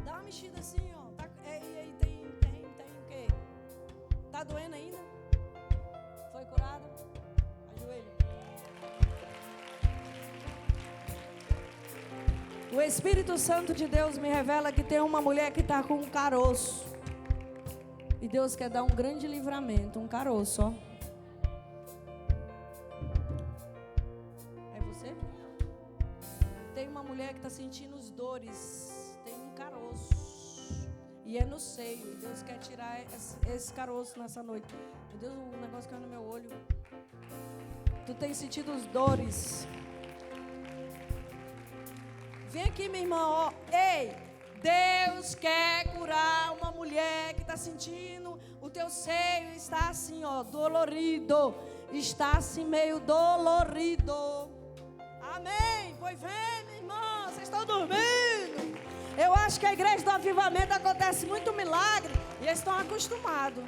Dá uma mexida assim, ó. Tá, aí tem o quê? Tá doendo ainda? Foi curada? Ajoelha. O Espírito Santo de Deus me revela que tem uma mulher que está com um caroço. E Deus quer dar um grande livramento, um caroço, ó. É você? Tem uma mulher que está sentindo os dores, tem um caroço. E é no seio, e Deus quer tirar esse caroço nessa noite. Meu Deus, o negócio caiu no meu olho. Tu tem sentido os dores. Vem aqui, minha irmã, ó. Ei! Deus quer curar uma mulher que está sentindo o teu seio, está assim, ó, dolorido, está assim meio dolorido. Amém? Pois vem, minha irmã, vocês estão dormindo. Eu acho que a igreja do avivamento acontece muito milagre e eles estão acostumados.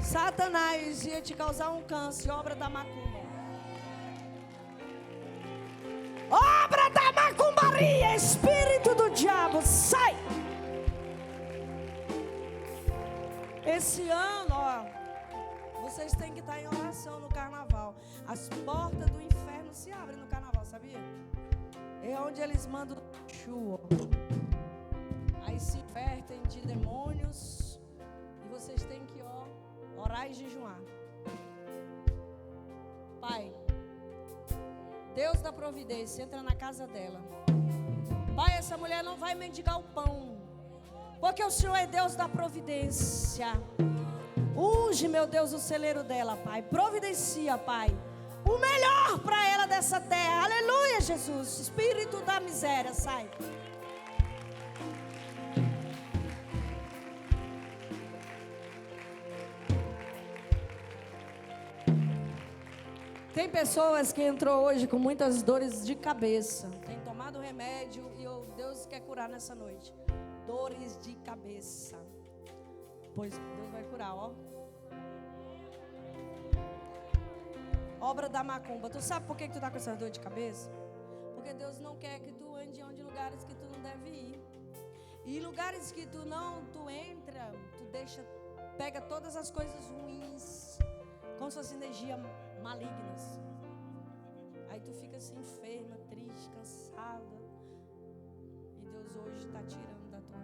Satanás ia te causar um câncer, obra da macumba. Obra da macumbaria, espírito do diabo, sai! Esse ano, ó, vocês têm que estar em oração no carnaval. As portas do inferno se abrem no carnaval, sabia? É onde eles mandam chuva. Aí se invertem de demônios e vocês têm que, ó, orar e jejuar. Pai, Deus da providência, entra na casa dela. Pai, essa mulher não vai mendigar o pão, porque o Senhor é Deus da providência. Unge, meu Deus, o celeiro dela, Pai. Providencia, Pai, o melhor para ela dessa terra. Aleluia, Jesus. Espírito da miséria, sai. Tem pessoas que entrou hoje com muitas dores de cabeça. Tem tomado remédio e Deus quer curar nessa noite. Dores de cabeça. Pois Deus vai curar, ó. Obra da macumba. Tu sabe por que tu tá com essa dor de cabeça? Porque Deus não quer que tu ande em lugares que tu não deve ir. E lugares que tu entra, tu pega todas as coisas ruins. com suas energias malignas. Aí tu fica assim enferma, triste, cansada. E Deus hoje está tirando da tua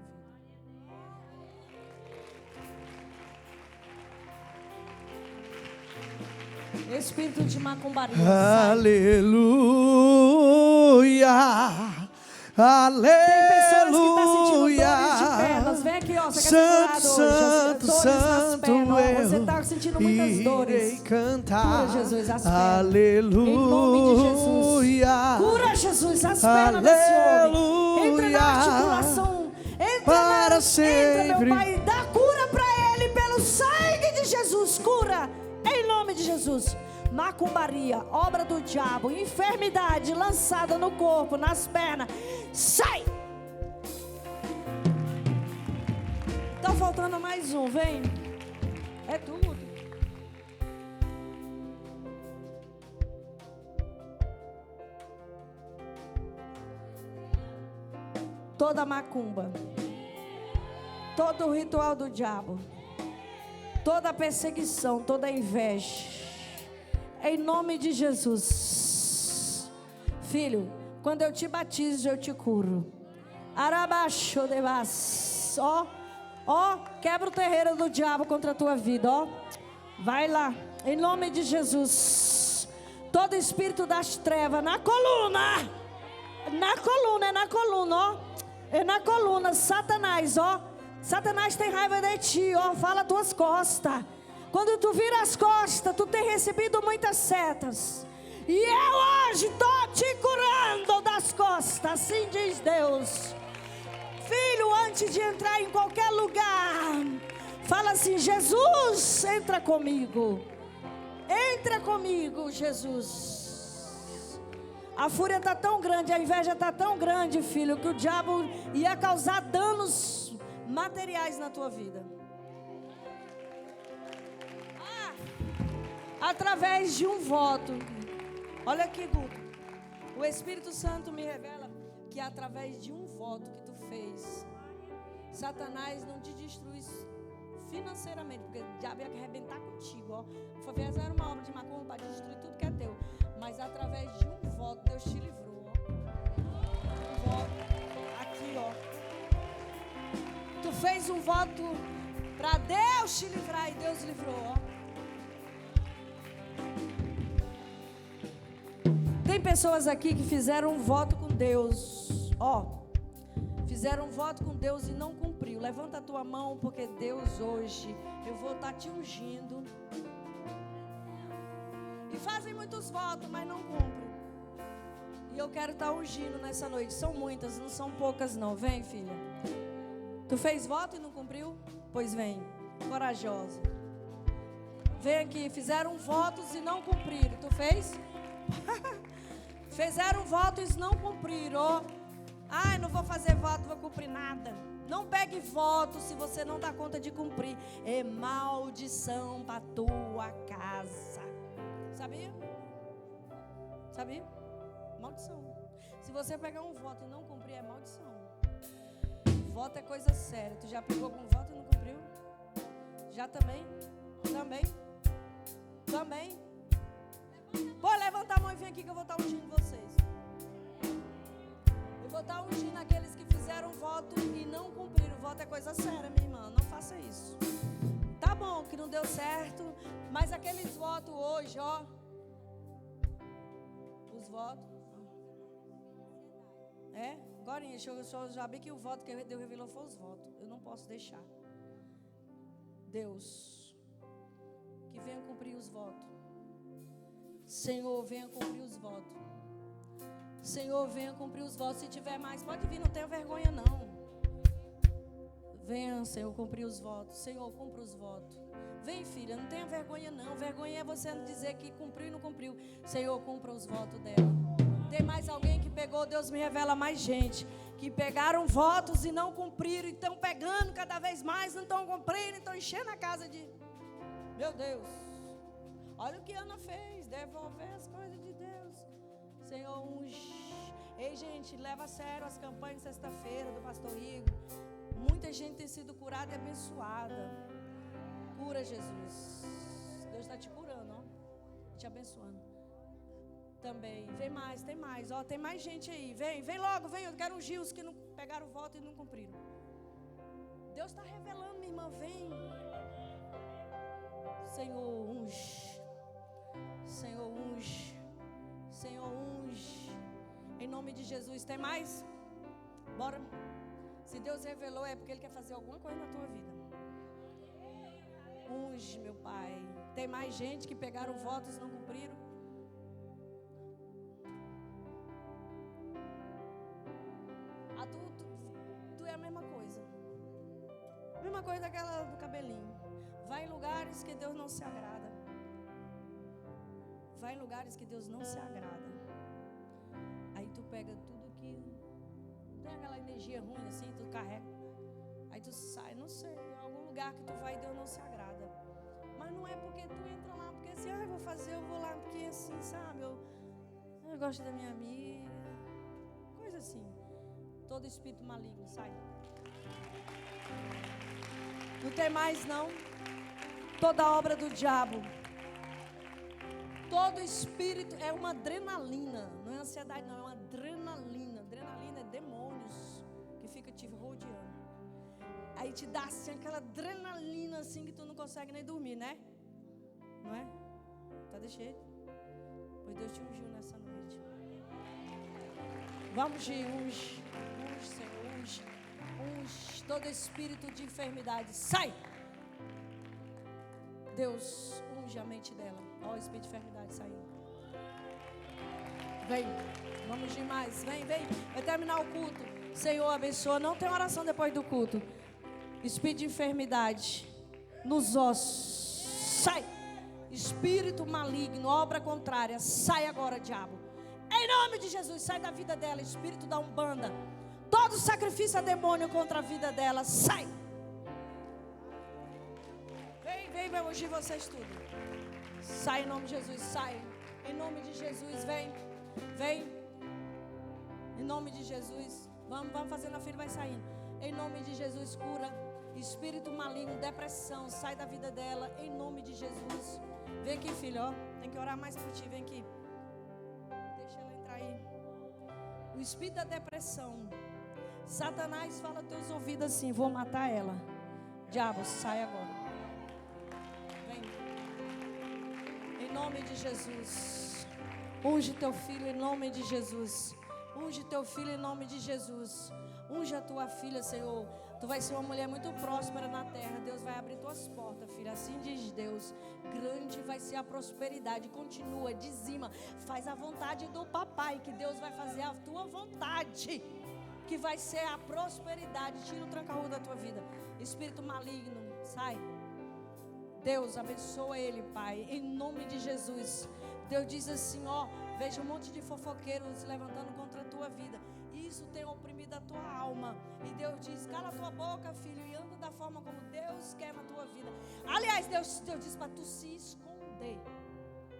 vida. Espírito de macumbaria. Aleluia. Aleluia. Tem pessoas que estão sentindo dores de pernas. Vem aqui, ó. Você quer ser curado hoje. Dores nas pernas. Ó, você está sentindo muitas dores. Cura, Jesus, as pernas. Aleluia. Em nome de Jesus. Cura, Jesus, as pernas desse homem. Entra na articulação. Entra, meu Pai. Dá cura para ele pelo sangue de Jesus. Cura. Em nome de Jesus. Macumbaria, obra do diabo, enfermidade lançada no corpo, nas pernas. Sai! Tá faltando mais um, vem. É tudo. Toda macumba, todo ritual do diabo, toda perseguição, toda inveja, em nome de Jesus. Filho, quando eu te batizo, eu te curo. Arabaxo de vas. Ó, quebra o terreiro do diabo contra a tua vida, ó. Vai lá, em nome de Jesus. Todo espírito das trevas na coluna, ó. É na coluna, Satanás, ó. Satanás tem raiva de ti, ó. Fala tuas costas. Quando tu vira as costas, tu tem recebido muitas setas. E eu hoje estou te curando das costas, assim diz Deus. Filho, antes de entrar em qualquer lugar, fala assim: Jesus, entra comigo. Entra comigo, Jesus. A fúria está tão grande, a inveja está tão grande, filho, que o diabo ia causar danos materiais na tua vida. Através de um voto. Olha aqui, Guto. O Espírito Santo me revela que através de um voto que tu fez, Satanás não te destrui financeiramente, porque o diabo ia arrebentar contigo, ó. Fizeram uma obra de macumba para destruir tudo que é teu. Mas através de um voto, Deus te livrou, ó. Um voto. Aqui, ó. Tu fez um voto para Deus te livrar e Deus livrou, ó. Tem pessoas aqui que fizeram um voto com Deus, ó. Fizeram um voto com Deus e não cumpriu. Levanta a tua mão, porque Deus hoje, eu vou estar te ungindo. E fazem muitos votos, mas não cumprem. E eu quero estar ungindo nessa noite. São muitas, não são poucas não. Vem, filha. Tu fez voto e não cumpriu? Pois vem, corajosa. Vem aqui, fizeram votos e não cumpriram. Tu fez? Fizeram votos e não cumpriram. Ai, não vou fazer voto, não vou cumprir nada. Não pegue voto se você não dá conta de cumprir. É maldição para tua casa. Sabia? Sabia? Maldição. Se você pegar um voto e não cumprir, é maldição. Voto é coisa séria. Tu já pegou algum voto e não cumpriu? Já também? Também? Pode levantar a mão e vem aqui que eu vou estar ungindo vocês. Eu vou estar ungindo aqueles que fizeram voto e não cumpriram. Voto é coisa séria, minha irmã. Não faça isso. Tá bom que não deu certo, mas aqueles votos hoje, ó. Os votos. É? Agora, eu já vi que o voto que Deus revelou foi os votos. Eu não posso deixar. Deus, que venha cumprir os votos. Senhor, venha cumprir os votos. Senhor, venha cumprir os votos. Se tiver mais, pode vir, não tenha vergonha não. Venha, Senhor, cumprir os votos. Senhor, cumpra os votos. Vem, filha, não tenha vergonha não. Vergonha é você não dizer que cumpriu e não cumpriu. Senhor, cumpra os votos dela. Tem mais alguém que pegou, Deus me revela mais gente, que pegaram votos e não cumpriram, e estão pegando cada vez mais, não estão cumprindo, estão enchendo a casa de... Meu Deus, olha o que Ana fez, devolver as coisas de Deus. Senhor, unge. Ei, gente, leva a sério as campanhas de sexta-feira do pastor Igor. Muita gente tem sido curada e abençoada. Cura, Jesus. Deus está te curando, ó. te abençoando. Também. Vem mais, tem mais. Ó, tem mais gente aí. Vem logo, vem. Eu quero ungir os que não pegaram o voto e não cumpriram. Deus está revelando, minha irmã. Vem. Senhor, unge. Senhor, unge. Senhor, unge. Em nome de Jesus. Tem mais? Bora. Se Deus revelou, é porque Ele quer fazer alguma coisa na tua vida. Unge, meu Pai. Tem mais gente que pegaram votos e não cumpriram? Tu é a mesma coisa. Mesma coisa daquela do cabelinho. Vai em lugares que Deus não se agrada. Vai em lugares que Deus não se agrada. Aí tu pega tudo que... Tem aquela energia ruim assim, tu carrega. Aí tu sai, não sei, em algum lugar que tu vai, Deus não se agrada. Mas não é porque tu entra lá, porque assim, eu vou fazer, eu vou lá, porque assim, sabe, eu gosto da minha amiga. Coisa assim. Todo espírito maligno, sai. Não tem mais não. Toda obra do diabo. Todo espírito é uma adrenalina. Não é ansiedade não, é uma adrenalina. Adrenalina é demônios que fica te rodeando. Aí te dá assim aquela adrenalina assim que tu não consegue nem dormir, né? Não é? Tá de jeito? Pois Deus te ungiu nessa noite. Vamos ungir, unge, Senhor, unge todo espírito de enfermidade, sai! Deus, unge a mente dela. Ó, o espírito de enfermidade saindo. Vem, vamos ungir mais, vem. Vai terminar o culto. Senhor, abençoa. Não tem oração depois do culto. Espírito de enfermidade nos ossos, sai! Espírito maligno, obra contrária, sai agora, diabo. Em nome de Jesus, sai da vida dela, espírito da Umbanda. Todo sacrifício a demônio contra a vida dela, sai. Vem, vai ungir vocês tudo. Sai em nome de Jesus, sai. Em nome de Jesus, vem. Em nome de Jesus. Vamos fazendo a filha, vai saindo. Em nome de Jesus, cura. Espírito maligno, depressão, sai da vida dela. Em nome de Jesus. Vem aqui, filho, ó. Tem que orar mais por ti, vem aqui. Deixa ela entrar aí. O espírito da depressão. Satanás fala aos teus ouvidos assim: vou matar ela. Diabo, sai agora. Vem. Em nome de Jesus. Unge teu filho em nome de Jesus. Unge teu filho em nome de Jesus. Unge a tua filha, Senhor. Tu vai ser uma mulher muito próspera na terra. Deus vai abrir tuas portas, filha. Assim diz Deus. Grande vai ser a prosperidade. Continua, dizima. Faz a vontade do papai, que Deus vai fazer a tua vontade, que vai ser a prosperidade. Tira o tranca-rua da tua vida. Espírito maligno, sai. Deus abençoa ele, Pai, em nome de Jesus. Deus diz assim, ó, veja um monte de fofoqueiros se levantando contra a tua vida. Isso tem oprimido a tua alma. E Deus diz, cala a tua boca, filho, e anda da forma como Deus quer na tua vida. Aliás, Deus diz para tu se esconder.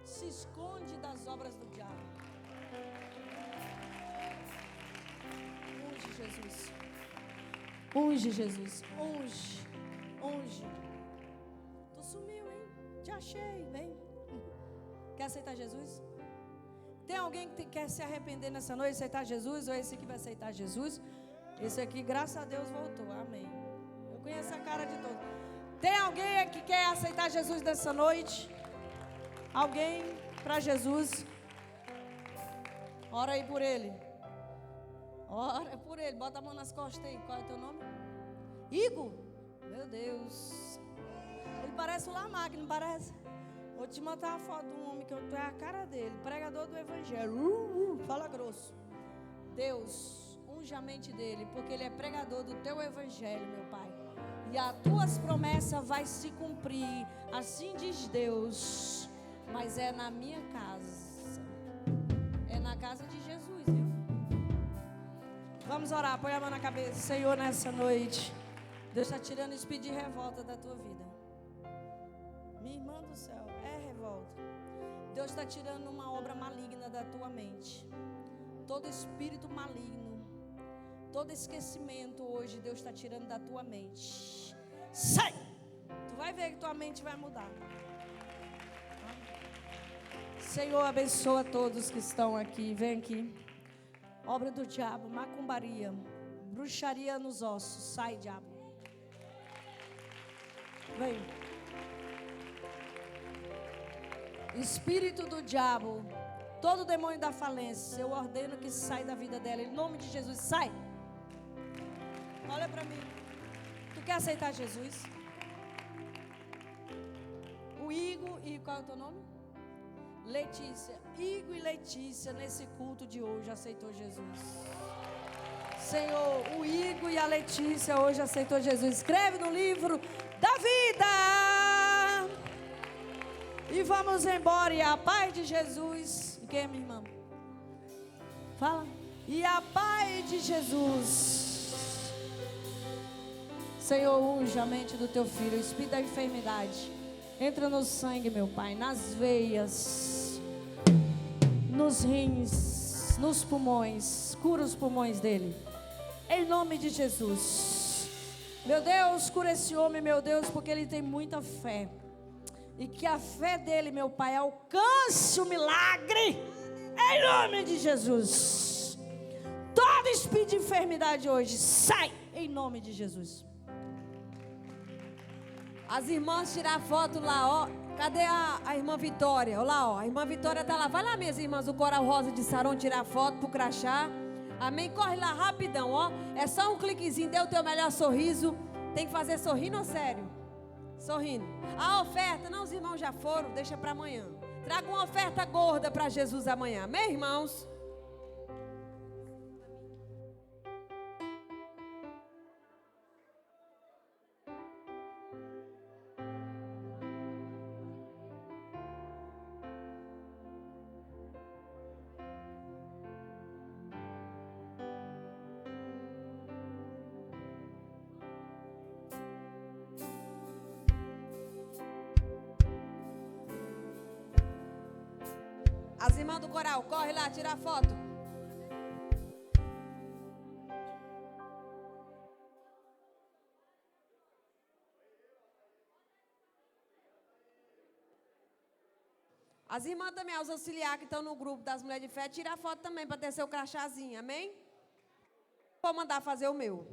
Se esconde das obras do diabo. Unge, Jesus. Unge, Jesus. Unge. Tu sumiu, hein? Te achei, vem. Quer aceitar Jesus? Tem alguém que quer se arrepender nessa noite, aceitar Jesus? Ou esse aqui vai aceitar Jesus? Esse aqui, graças a Deus, voltou. Amém. Eu conheço a cara de todos. Tem alguém que quer aceitar Jesus nessa noite? Alguém para Jesus? Ora aí por ele. Ora por ele. Bota a mão nas costas aí. Qual é o teu nome? Igor? Meu Deus. Ele parece o Lamarck, não parece? Vou te mandar uma foto de um homem que tu é a cara dele, pregador do evangelho. Fala grosso. Deus, unge a mente dele, porque ele é pregador do teu evangelho, meu Pai. E as tuas promessas vai se cumprir. Assim diz Deus. Mas é na minha casa. É na casa de Jesus, viu? Vamos orar, põe a mão na cabeça. Senhor, nessa noite, Deus está tirando o espírito de revolta da tua vida. Minha irmã do céu, é revolta. Deus está tirando uma obra maligna da tua mente. Todo espírito maligno, todo esquecimento hoje, Deus está tirando da tua mente. Sai! Tu vai ver que tua mente vai mudar. Senhor, abençoa todos que estão aqui. Vem aqui. Obra do diabo, macumbaria, bruxaria nos ossos. Sai, diabo. Vem. Espírito do diabo, todo demônio da falência, eu ordeno que saia da vida dela. Em nome de Jesus, sai. Olha para mim. Tu quer aceitar Jesus? O Igor e qual é o teu nome? Letícia. Igor e Letícia nesse culto de hoje aceitou Jesus. Senhor, o Igor e a Letícia hoje aceitou Jesus. Escreve no livro da vida. E vamos embora. E a paz de Jesus. E quem é minha irmã? Fala. E a paz de Jesus. Senhor, unge a mente do teu filho. O espírito da enfermidade entra no sangue, meu Pai, nas veias, nos rins, nos pulmões. Cura os pulmões dele. Em nome de Jesus. Meu Deus, cura esse homem, meu Deus, porque ele tem muita fé. E que a fé dele, meu Pai, alcance o milagre. Em nome de Jesus. Todo espírito de enfermidade hoje, sai. Em nome de Jesus. As irmãs tirar foto lá, ó. Cadê a irmã Vitória? Olha lá, ó. A irmã Vitória tá lá. Vai lá, minhas irmãs, o Coral Rosa de Saron tirar foto pro crachá. Amém? Corre lá rapidão, ó. É só um cliquezinho, dê o teu melhor sorriso. Tem que fazer sorrindo ou sério? Sorrindo. A oferta, não, os irmãos já foram, deixa para amanhã. Traga uma oferta gorda para Jesus amanhã. Amém, irmãos? As irmãs do coral, corre lá, tira a foto. As irmãs também, os auxiliares que estão no grupo das mulheres de fé, tira a foto também para ter seu crachazinho, amém? Vou mandar fazer o meu.